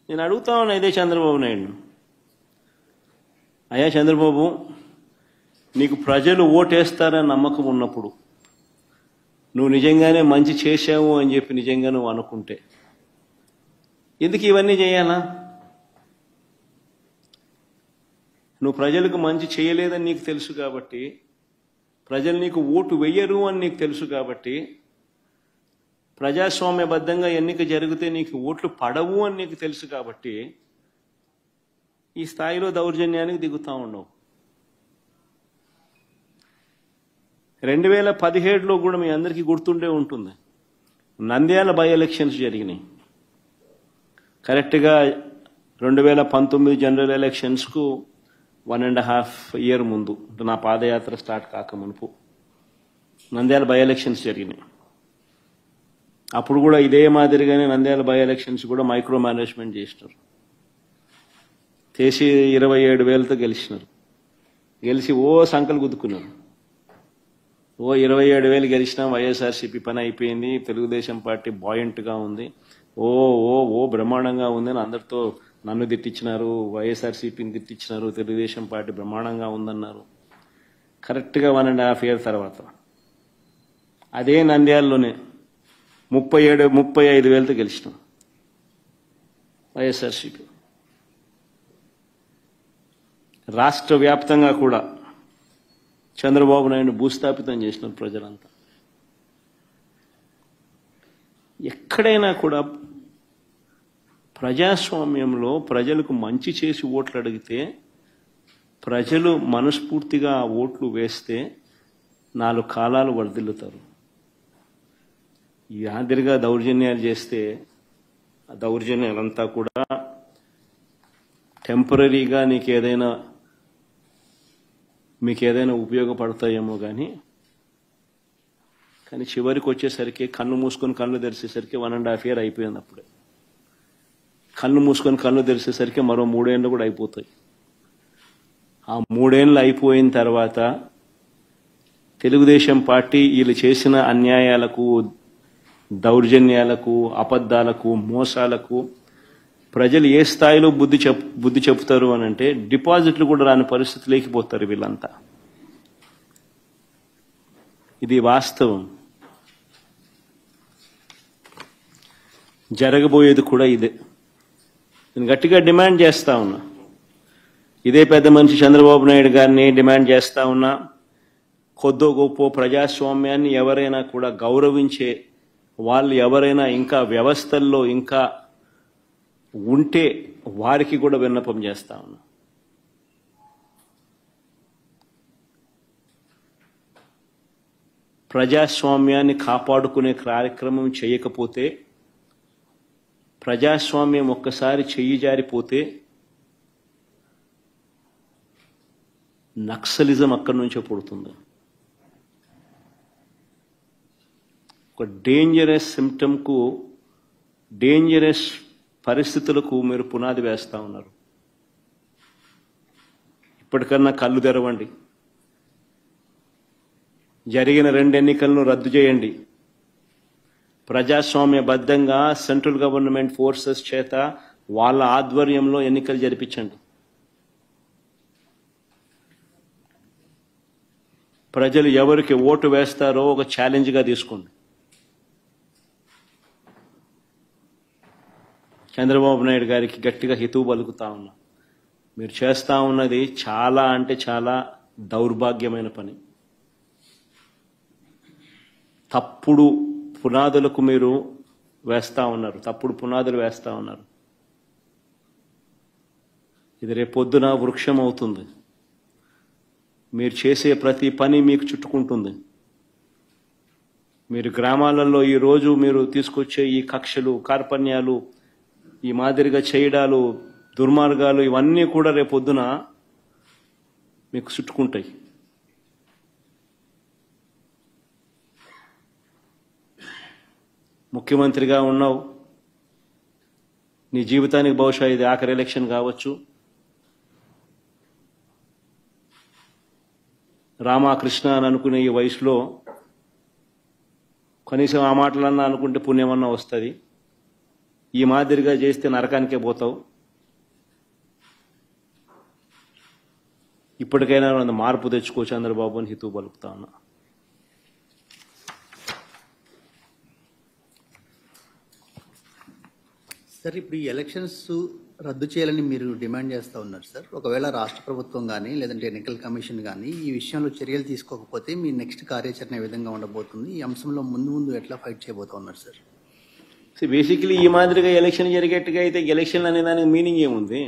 నేను అడుగుతా ఉన్నా ఇదే చంద్రబాబు నాయుడు, అయ్యా చంద్రబాబు, నీకు ప్రజలు ఓటేస్తారని నమ్మకం ఉన్నప్పుడు, నువ్వు నిజంగానే మంచి చేశావు అని చెప్పి నిజంగా నువ్వు అనుకుంటే ఎందుకు ఇవన్నీ చేయాలా? నువ్వు ప్రజలకు మంచి చేయలేదని నీకు తెలుసు కాబట్టి, ప్రజలు నీకు ఓటు వెయ్యరు అని నీకు తెలుసు కాబట్టి, ప్రజాస్వామ్యబద్ధంగా ఎన్నిక జరిగితే నీకు ఓట్లు పడవు అని నీకు తెలుసు కాబట్టి ఈ స్థాయిలో దౌర్జన్యానికి దిగుతా ఉండవు. 2017లో కూడా మీ అందరికీ గుర్తుండే ఉంటుంది, నంద్యాల బై ఎలక్షన్స్ జరిగినాయి. కరెక్ట్గా 2019 జనరల్ ఎలక్షన్స్కు 1.5 year ముందు, నా పాదయాత్ర స్టార్ట్ కాకమునుపు నంద్యాల బై ఎలక్షన్స్ జరిగినాయి. అప్పుడు కూడా ఇదే మాదిరిగానే నంద్యాల బై ఎలక్షన్స్ కూడా మైక్రో మేనేజ్మెంట్ చేసినారు. చేసి 27,000తో గెలిచినారు. గెలిచి సంకలు గుద్దుకున్నారు. 27,000 గెలిచినా వైఎస్ఆర్సీపీ పని అయిపోయింది, తెలుగుదేశం పార్టీ బాయింట్గా ఉంది, బ్రహ్మాండంగా ఉంది అని అందరితో నన్ను తిట్టించినారు, వైఎస్ఆర్సీపీని తిట్టించినారు, తెలుగుదేశం పార్టీ బ్రహ్మాండంగా ఉందన్నారు. కరెక్ట్గా 1.5 year తర్వాత అదే నంద్యాలలోనే 35,000తో గెలిచినాం వైఎస్ఆర్సీపీ. రాష్ట్ర వ్యాప్తంగా కూడా చంద్రబాబు నాయుడు భూస్థాపితం చేసినారు ప్రజలంతా. ఎక్కడైనా కూడా ప్రజాస్వామ్యంలో ప్రజలకు మంచి చేసి ఓట్లు అడిగితే, ప్రజలు మనస్ఫూర్తిగా ఆ ఓట్లు వేస్తే 4 కాలాలు వర్ధిల్లుతారు. ఈ మాదిరిగా దౌర్జన్యాలు చేస్తే ఆ దౌర్జన్యాలంతా కూడా టెంపరీగా మీకు ఏదైనా ఉపయోగపడతాయేమో కానీ చివరికి వచ్చేసరికి కన్ను మూసుకొని కళ్ళు తెరిచేసరికి 1.5 year అయిపోయింది. అప్పుడే కళ్ళు మూసుకొని కళ్ళు తెరిచేసరికి మరో 3 ఏళ్ళు కూడా అయిపోతాయి. ఆ 3 ఏళ్ళు అయిపోయిన తర్వాత తెలుగుదేశం పార్టీ వీళ్ళు చేసిన అన్యాయాలకు, దౌర్జన్యాలకు, అబద్ధాలకు, మోసాలకు ప్రజలు ఏ స్థాయిలో బుద్ధి చెప్తారు అని అంటే, డిపాజిట్లు కూడా రాని పరిస్థితి లేకపోతారు వీళ్ళంతా. ఇది వాస్తవం. జరగబోయేది కూడా ఇదే. నేను గట్టిగా డిమాండ్ చేస్తా ఉన్నా, ఇదే పెద్ద మనిషి చంద్రబాబు నాయుడు గారిని డిమాండ్ చేస్తా ఉన్నా, కొద్దో గొప్ప ప్రజాస్వామ్యాన్ని ఎవరైనా కూడా గౌరవించే వాళ్ళు ఎవరైనా ఇంకా వ్యవస్థల్లో ఇంకా ఉంటే వారికి కూడా విన్నపం చేస్తా ఉన్నా. ప్రజాస్వామ్యాన్ని కాపాడుకునే కార్యక్రమం చేయకపోతే, ప్రజాస్వామ్యం ఒక్కసారి చెయ్యి జారిపోతే నక్సలిజం అక్కడి నుంచే పుడుతుంది. ఒక డేంజరస్ సిమ్టమ్కు, డేంజరస్ పరిస్థితులకు మీరు పునాది వేస్తా ఉన్నారు. ఇప్పటికన్నా కళ్ళు తెరవండి. జరిగిన 2 ఎన్నికలను రద్దు చేయండి. ప్రజాస్వామ్యబద్ధంగా సెంట్రల్ గవర్నమెంట్ ఫోర్సెస్ చేత వాళ్ళ ఆధ్వర్యంలో ఎన్నికలు జరిపించండి. ప్రజలు ఎవరికి ఓటు వేస్తారో ఒక ఛాలెంజ్గా తీసుకోండి. చంద్రబాబు నాయుడు గారికి గట్టిగా హితవు పలుకుతా ఉన్నా, మీరు చేస్తా ఉన్నది చాలా అంటే చాలా దౌర్భాగ్యమైన పని. తప్పుడు పునాదులకు మీరు వేస్తా ఉన్నారు, తప్పుడు పునాదులు వేస్తా ఉన్నారు. ఇది రేపొద్దున వృక్షం అవుతుంది. మీరు చేసే ప్రతి పని మీకు చుట్టుకుంటుంది. మీరు గ్రామాలలో ఈరోజు మీరు తీసుకొచ్చే ఈ కక్షలు, కార్పణ్యాలు, ఈ మాదిరిగా చేయడాలు, దుర్మార్గాలు, ఇవన్నీ కూడా రేపొద్దున మీకు చుట్టుకుంటాయి. ముఖ్యమంత్రిగా ఉన్నావు, నీ జీవితానికి బహుశా ఇది ఆఖరి ఎలక్షన్ కావచ్చు. రామకృష్ణ అని అనుకునే ఈ వయసులో కనీసం ఆ మాటలన్నా అనుకుంటే పుణ్యమన్నా వస్తుంది. ఈ మాదిరిగా చేస్తే నరకానికే పోతావు. ఇప్పటికైనా మార్పు తెచ్చుకో చంద్రబాబు అని హితవు పలుకుతా ఉన్నా. సార్ ఇప్పుడు ఈ ఎలక్షన్స్ రద్దు చేయాలని మీరు డిమాండ్ చేస్తూ ఉన్నారు సార్. ఒకవేళ రాష్ట్ర ప్రభుత్వం కానీ లేదంటే ఎన్నికల కమిషన్ కానీ ఈ విషయంలో చర్యలు తీసుకోకపోతే మీ నెక్స్ట్ కార్యాచరణ ఏ విధంగా ఉండబోతుంది? ఈ అంశంలో ముందు ఎట్లా ఫైట్ చేయబోతా ఉన్నారు సార్? బేసికలీ ఈ మాదిరిగా ఎలక్షన్ జరిగేట్టుగా అయితే ఎలక్షన్ అనే దానికి మీనింగ్ ఏముంది?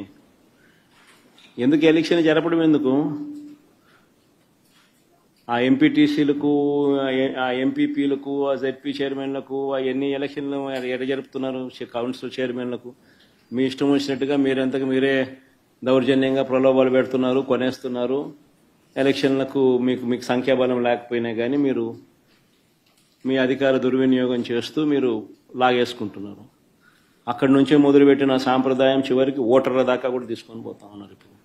ఎందుకు ఎలక్షన్ జరపడం ఎందుకు? ఆ ఎంపీటీసీలకు, ఆ ఎంపీపీలకు, ఆ జెడ్పీ చైర్మన్లకు ఎన్ని ఎలక్షన్లు ఎక్కడ జరుపుతున్నారు? కౌన్సిల్ చైర్మన్లకు మీ ఇష్టం వచ్చినట్టుగా మీరంతకు మీరే దౌర్జన్యంగా ప్రలోభాలు పెడుతున్నారు, కొనేస్తున్నారు. ఎలక్షన్లకు మీకు సంఖ్యాబలం లేకపోయినా కానీ మీరు మీ అధికార దుర్వినియోగం చేస్తూ మీరు లాగేసుకుంటున్నారు. అక్కడి నుంచే మొదలుపెట్టిన సాంప్రదాయం చివరికి ఓటర్ల దాకా కూడా తీసుకొని పోతా ఉన్నారు. ఇప్పుడు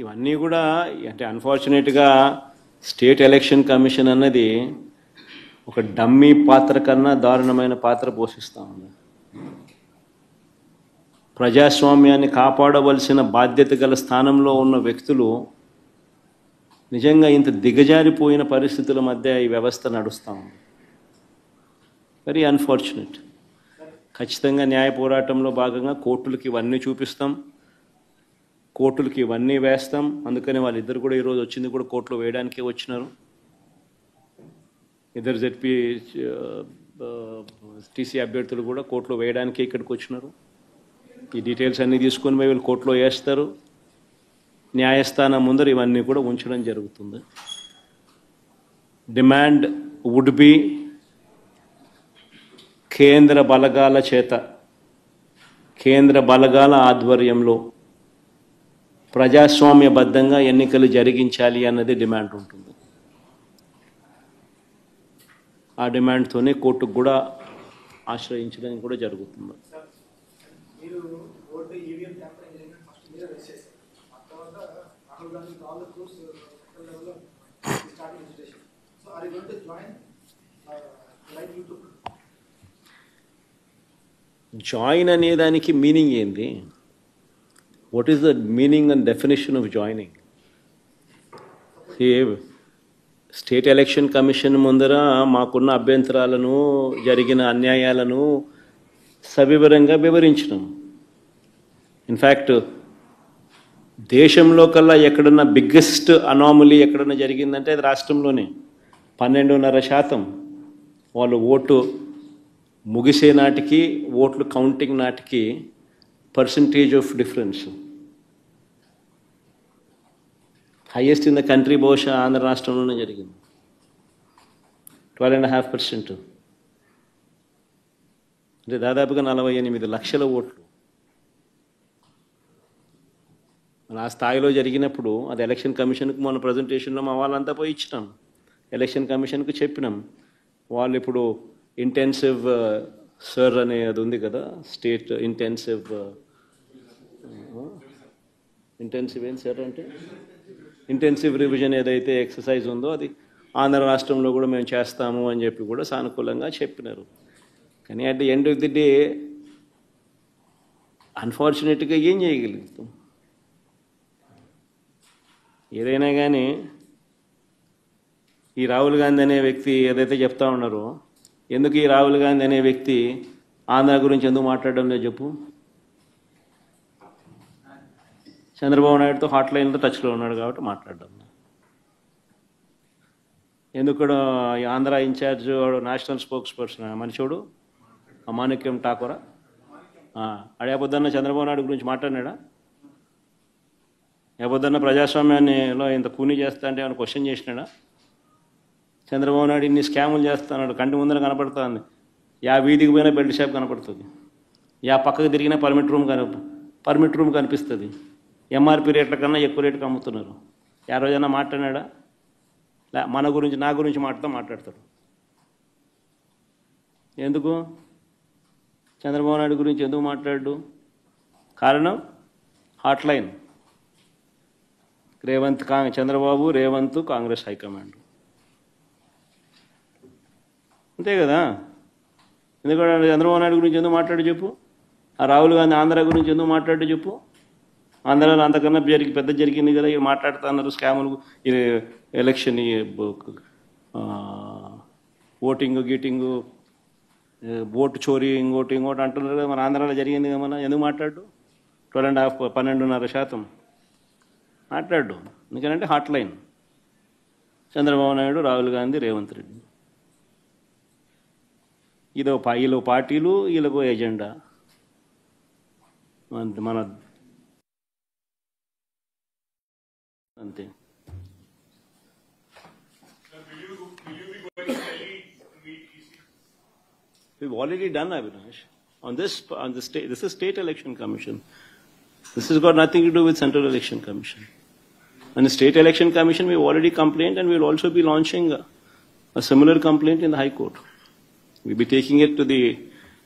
ఇవన్నీ కూడా అంటే అన్ఫార్చునేట్గా స్టేట్ ఎలక్షన్ కమిషన్ అన్నది ఒక డమ్మీ పాత్ర కన్నా దారుణమైన పాత్ర పోషిస్తూ ఉంది. ప్రజాస్వామ్యాన్ని కాపాడవలసిన బాధ్యత గల స్థానంలో ఉన్న వ్యక్తులు నిజంగా ఇంత దిగజారిపోయిన పరిస్థితుల మధ్య ఈ వ్యవస్థ నడుస్తూ ఉంది. Very unfortunate. ఖచ్చితంగా న్యాయ పోరాటంలో భాగంగా కోర్టులకి ఇవన్నీ చూపిస్తాం, కోర్టులకి ఇవన్నీ వేస్తాం. అందుకని వాళ్ళిద్దరు కూడా ఈరోజు వచ్చింది కూడా కోర్టులో వేయడానికే వచ్చినారు. ఇద్దరు జెడ్పీ టీసీ అభ్యర్థులు కూడా కోర్టులో వేయడానికే ఇక్కడికి వచ్చినారు. ఈ డీటెయిల్స్ అన్నీ తీసుకొని పోయి వీళ్ళు కోర్టులో వేస్తారు. న్యాయస్థానం ముందర ఇవన్నీ కూడా ఉంచడం జరుగుతుంది. డిమాండ్ వుడ్ బి కేంద్ర బలగాల చేత, కేంద్ర బలగాల ఆధ్వర్యంలో ప్రజాస్వామ్యబద్ధంగా ఎన్నికలు జరిగించాలి అన్నది డిమాండ్ ఉంటుంది. ఆ డిమాండ్తోనే కోర్టుకు కూడా ఆశ్రయించడం కూడా జరుగుతుంది. జాయిన్ అనేదానికి మీనింగ్ ఏంది? What is the meaning and definition of joining? State election commission ముందర మాకున్న అభ్యంతరాలను, జరిగిన అన్యాయాలను సవివరంగా వివరించినాం. ఇన్ఫ్యాక్ట్ దేశంలో కల్లా ఎక్కడన్నా బిగ్గెస్ట్ అనామలీ ఎక్కడన్నా జరిగిందంటే అది రాష్ట్రంలోనే. 12.5% వాళ్ళు ఓటు ముగిసే నాటికి, ఓట్లు కౌంటింగ్ నాటికి percentage of difference highest in the country బహుశా ఆంధ్ర రాష్ట్రంలోనే జరిగింది. 12.5%. అంటే దాదాపుగా 48 లక్షల ఓట్లు ఆ స్థాయిలో జరిగినప్పుడు అది ఎలక్షన్ కమిషన్కి మొన్న ప్రజెంటేషన్లో మా వాళ్ళంతా పోయి ఇచ్చినాం. ఎలక్షన్ కమిషన్కి చెప్పినాం. వాళ్ళు ఇప్పుడు ఇంటెన్సివ్ సర్ అనే అది ఉంది కదా, స్టేట్ ఇంటెన్సివ్ ఏం సార్ అంటే ఇంటెన్సివ్ రివిజన్ ఏదైతే ఎక్సర్సైజ్ ఉందో అది ఆంధ్ర రాష్ట్రంలో కూడా మేము చేస్తాము అని చెప్పి కూడా సానుకూలంగా చెప్పినారు. కానీ at the end of the day అన్ఫార్చునేట్గా ఏం చేయగలుగుతాం? ఏదైనా కానీ ఈ రాహుల్ గాంధీ అనే వ్యక్తి ఏదైతే చెప్తా ఉన్నారో, ఎందుకు ఈ రాహుల్ గాంధీ అనే వ్యక్తి ఆంధ్ర గురించి ఎందుకు మాట్లాడడం లేదు చెప్పు? చంద్రబాబు నాయుడుతో హాట్ లైన్లో టచ్లో ఉన్నాడు కాబట్టి మాట్లాడడం. ఎందుకు Andhra in charge national spokesperson మనిషోడు మాణిక్యం ఠాకూరా అడే పొద్దున్న చంద్రబాబు నాయుడు గురించి మాట్లాడినాడా? ఏ పొద్దున్న ప్రజాస్వామ్యాన్నిలో ఇంత కూని చేస్తా అంటే ఏమైనా క్వశ్చన్ చేసినాడా? చంద్రబాబు నాయుడు ఇన్ని స్కాములు చేస్తున్నాడు, కంటి ముందర కనపడుతుంది. యా వీధికి పోయినా బెల్ట్ షాప్ కనపడుతుంది, యా పక్కకు తిరిగినా పర్మిట్ రూమ్ కనిపిస్తుంది. ఎంఆర్పి రేట్ల కన్నా ఎక్కువ రేటుకి అమ్ముతున్నారు. ఏ రోజైనా మాట్లాడినాడా? మన గురించి, నా గురించి మాట్లాడతాడు. ఎందుకు చంద్రబాబు నాయుడు గురించి ఎందుకు మాట్లాడు? కారణం hot line. Chandrababu, Revanth, Congress high command. అంతే కదా. ఎందుకంటే చంద్రబాబు నాయుడు గురించి ఎందుకు మాట్లాడు చెప్పు? ఆ రాహుల్ గాంధీ ఆంధ్ర గురించి ఎందుకు మాట్లాడు చెప్పు? ఆంధ్రాలో అంతకన్నా పెద్ద జరిగింది కదా, ఇవి మాట్లాడుతున్నారు. స్కాములు, ఎలక్షన్ ఓటింగ్ గీటింగు, ఓటు చోరీ, ఇంకోటి అంటున్నారు కదా. మన ఆంధ్రాలో జరిగింది కదా. మన ఎందుకు మాట్లాడు? 12.5% మాట్లాడు. ఎందుకంటే హాట్ లైన్ చంద్రబాబు నాయుడు, రాహుల్ గాంధీ, రేవంత్ రెడ్డి. వీళ్ళు పార్టీలు, వీళ్ళకు ఎజెండా. మన అంతే. We've already done, Avinash. This is State Election Commission. This has got nothing to do with Central Election Commission. And the State Election Commission, we've already complained, and we'll also be launching a similar complaint in the High Court. We'll be taking it to the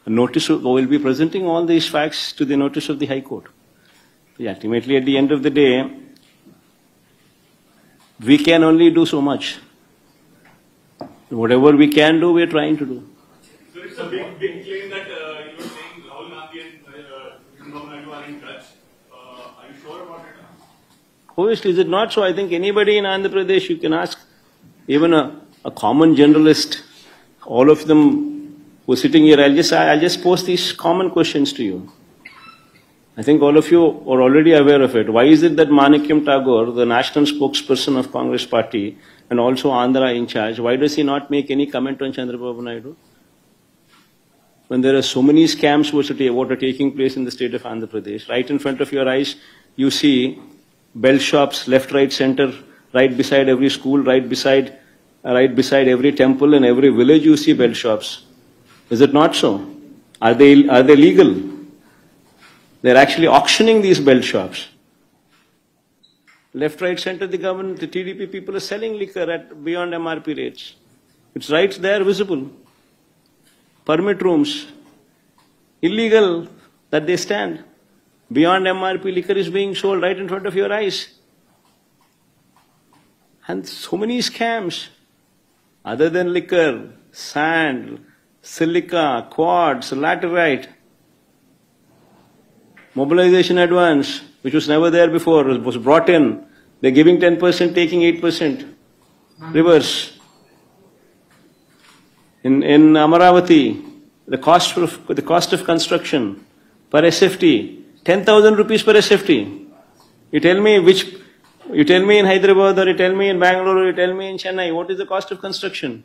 notice, we'll be presenting all these facts to the notice of the High Court. Ultimately, at the end of the day, we can only do so much. Whatever we can do, we're trying to do. So it's a big claim that you were saying Rahul Gandhi and Chandrababu Naidu are in touch. Are you sure about it? Obviously, is it not so? I think anybody in Andhra Pradesh, you can ask, even a common generalist, all of them who are sitting here, I'll just pose these common questions to you. I think all of you are already aware of it. Why is it that Manikyam Tagore, the national spokesperson of Congress party and also Andhra in charge, why does he not make any comment on Chandrababu Naidu? When there are so many scams what are taking place in the state of Andhra Pradesh, right in front of your eyes, you see bell shops, left, right, center, right beside every school, right beside every temple and every village you see bell shops. Is it not so? Are they legal? They're actually auctioning these belt shops. Left, right, center, the government, the TDP people are selling liquor at beyond MRP rates. It's right there, visible. Permit rooms, illegal that they stand. Beyond MRP liquor is being sold right in front of your eyes. And so many scams. Other than liquor, sand, silica, quartz, laterite. Mobilization advance, which was never there before, was brought in. They're giving 10%, taking 8%. Reverse. In Amaravati, the cost of construction per SFT, 10,000 rupees per SFT. You tell me in Hyderabad, or you tell me in Bangalore, or you tell me in Chennai, what is the cost of construction?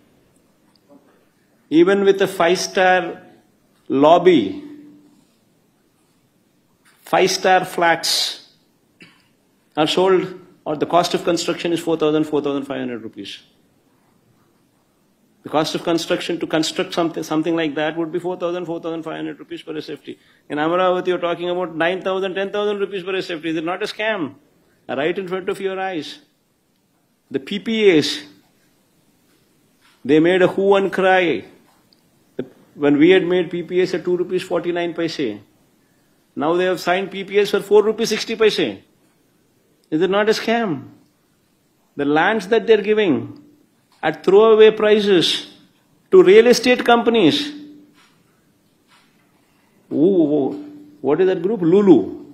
Even with a 5-star lobby, 5-star flats are sold, or the cost of construction is 4,500 rupees. The cost of construction to construct something like that would be 4,500 rupees per SFT. In Amaravati, you're talking about 9,000, 10,000 rupees per SFT. Is it not a scam? Right in front of your eyes. The PPAs, they made a hue and cry. When we had made PPAs at 2 rupees 49 paise. Now they have signed PPAs for 4 rupees 60 paise. Is it not a scam? The lands that they're giving at throwaway prices to real estate companies. Ooh, what is that group? Lulu.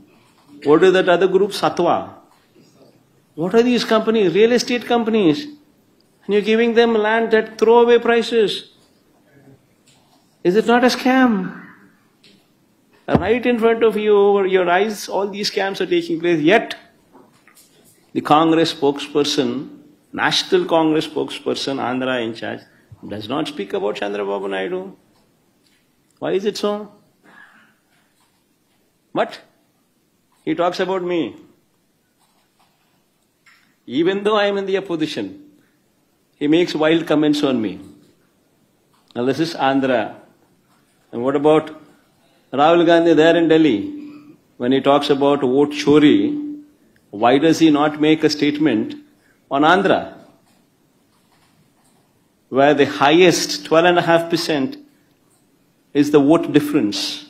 What is that other group? Satwa. What are these companies? Real estate companies. And you're giving them land at throwaway prices. Is it not a scam? Right in front of you, over your eyes, all these scams are taking place. Yet, the Congress spokesperson, National Congress spokesperson, Andhra in charge, does not speak about Chandrababu Naidu. Why is it so? But he talks about me. Even though I am in the opposition, he makes wild comments on me. Now this is Andhra. And what about Rahul Gandhi there in Delhi? When he talks about vote chori, why does he not make a statement on Andhra, where the highest 12.5% is the vote difference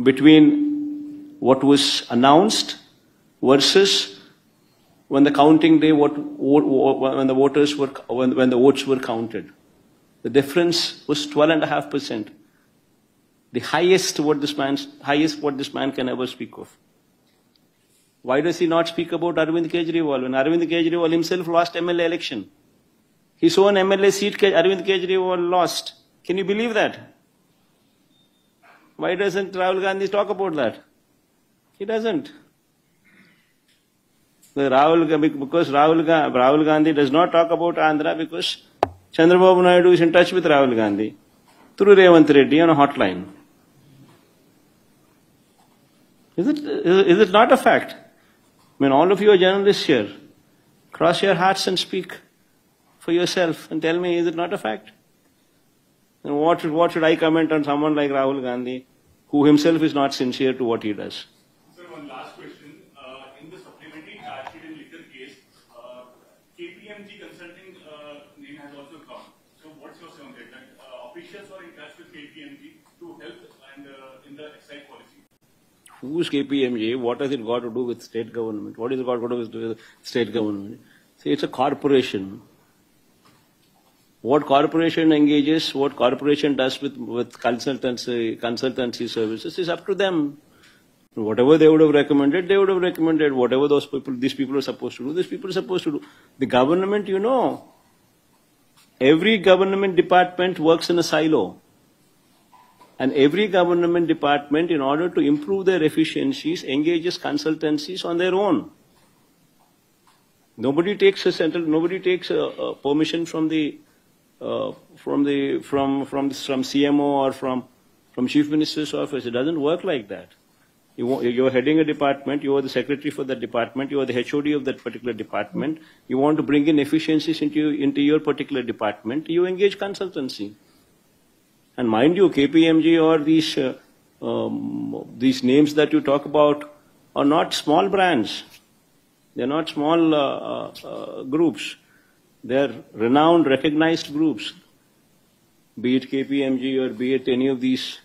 between what was announced versus when the counting day, when the votes were counted. The difference was 12.5%. The highest what this man can ever speak of. Why does he not speak about Arvind Kejriwal? When Arvind Kejriwal himself lost MLA election, His own MLA seat, Arvind Kejriwal, lost. Can you believe that? Why doesn't Rahul Gandhi talk about that? He doesn't. Because Rahul Gandhi does not talk about Andhra because Chandrababu Naidu is in touch with Rahul Gandhi through Revanth Reddy on a hotline. Is it not a fact? I mean, all of you are journalists here. Cross your hearts and speak for yourself and tell me, is it not a fact? And what should I comment on someone like Rahul Gandhi, who himself is not sincere to what he does? Sir, one last question. In the supplementary charge sheet in liquor case, KPMG Consulting name has also come. So what's your say on that? That officials were in touch with KPMG to help and in the excise policy. Who's KPMG? What has it got to do with state government? What is it got to do with state government? See, it's a corporation. What corporation engages, what corporation does with consultancy services is up to them. Whatever they would have recommended, they would have recommended. Whatever these people are supposed to do, these people are supposed to do. The government, every government department works in a silo. And every government department, in order to improve their efficiencies, engages consultancies on their own. Nobody takes permission from CMO or from Chief Minister's office. It doesn't work like that. You're heading a department, you are the secretary for that department, you are the HOD of that particular department, you want to bring in efficiencies into your particular department, you engage consultancy. And mind you, KPMG or these names that you talk about are not small brands. They're not small groups. They're renowned, recognized groups. Be it KPMG or be it any of these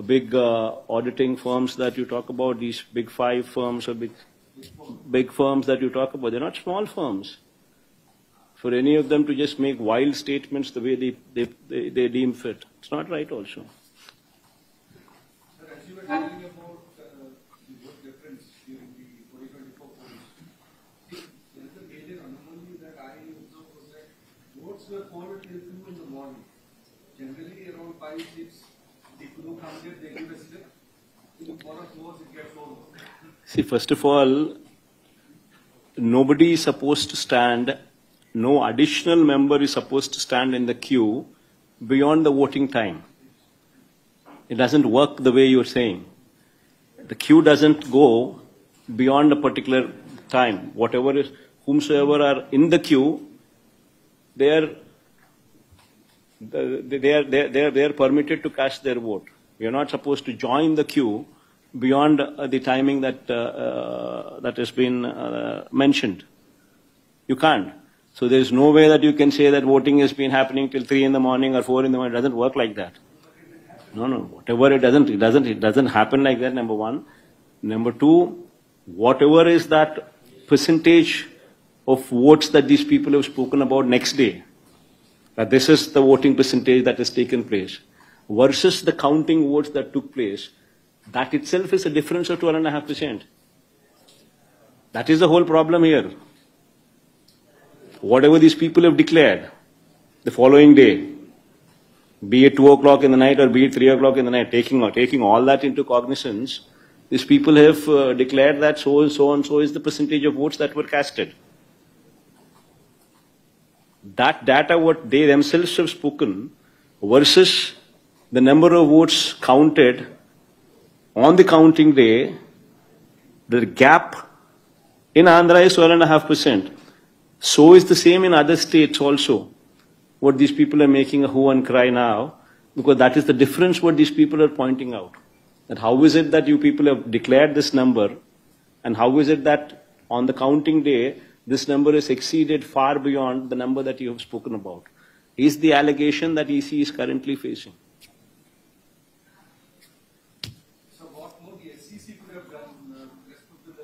big auditing firms that you talk about, these big 5 firms or big firms that you talk about, they're not small firms. For any of them to just make wild statements the way they deem fit, it's not right also. Sir, as you were telling about the vote difference during the 2024 polls, there is a major anomaly that I observed was that votes were called till 2 in the morning. Generally around 5, 6, the crew comes here, they give a slip. For us votes, it gets over. See, first of all, nobody is supposed to stand, no additional member is supposed to stand in the queue beyond the voting time. It doesn't work the way you're saying. The queue doesn't go beyond a particular time. Whomsoever are in the queue, they are permitted to cast their vote. You're not supposed to join the queue beyond the timing that has been mentioned. You can't. So there's no way that you can say that voting has been happening till 3 in the morning or 4 in the morning. It doesn't work like that. No. Whatever it doesn't happen like that, number one. Number two, whatever is that percentage of votes that these people have spoken about next day, that this is the voting percentage that has taken place, versus the counting votes that took place, that itself is a difference of 12.5%. That is the whole problem here. Whatever these people have declared the following day, be it 2 o'clock in the night or be it 3 o'clock in the night, taking all that into cognizance, these people have declared that so and so is the percentage of votes that were casted. That data, what they themselves have spoken, versus the number of votes counted on the counting day, the gap in Andhra is 12.5%. So is the same in other states also. What these people are making a hue and cry now, because that is the difference what these people are pointing out. That how is it that you people have declared this number, and how is it that on the counting day, this number is exceeded far beyond the number that you have spoken about, is the allegation that EC is currently facing. So what more the SEC could have done respect to the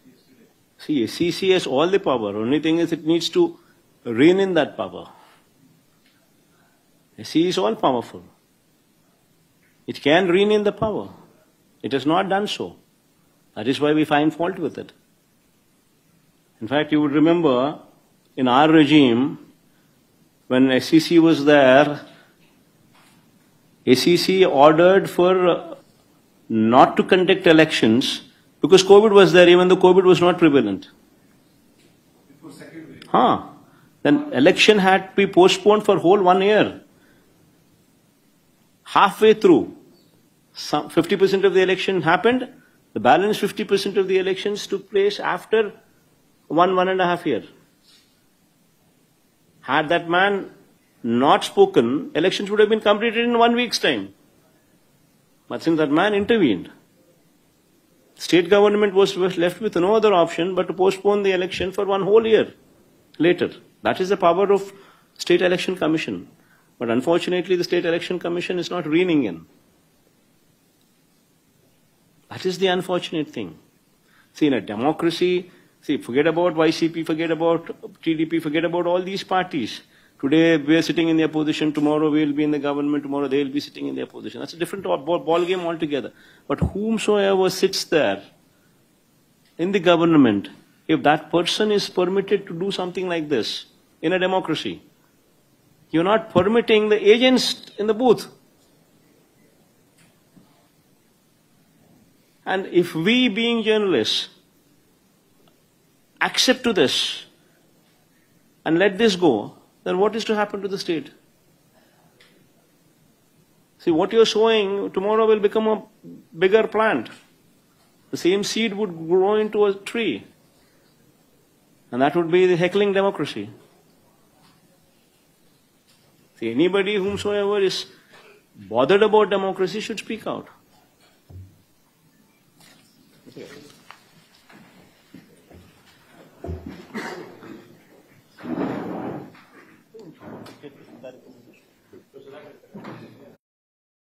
yesterday? See, SEC has all the power. Only thing is it needs to rein in that power. SEC is all powerful. It can rein in the power. It has not done so. That is why we find fault with it. In fact, you would remember in our regime, when SEC was there, SEC ordered for not to conduct elections because COVID was there, even though COVID was not prevalent. Then election had to be postponed for whole 1 year. Halfway through, 50% of the election happened. The balance 50% of the elections took place after 1.5 years. Had that man not spoken, elections would have been completed in 1 week's time. But since that man intervened, state government was left with no other option but to postpone the election for 1 whole year later. That is the power of State Election Commission. But unfortunately, the State Election Commission is not reining in. That is the unfortunate thing. See, in a democracy, forget about YCP, forget about TDP, forget about all these parties. Today we are sitting in the opposition, tomorrow we will be in the government, tomorrow they will be sitting in the opposition. That's a different ball game altogether. But whomsoever sits there in the government, if that person is permitted to do something like this in a democracy, you're not permitting the agents in the booth. And if we, being journalists, accept to this and let this go, then what is to happen to the state? See, what you're sowing tomorrow will become a bigger plant. The same seed would grow into a tree. And that would be the heckling democracy. See, anybody whomsoever is bothered about democracy should speak out. Okay.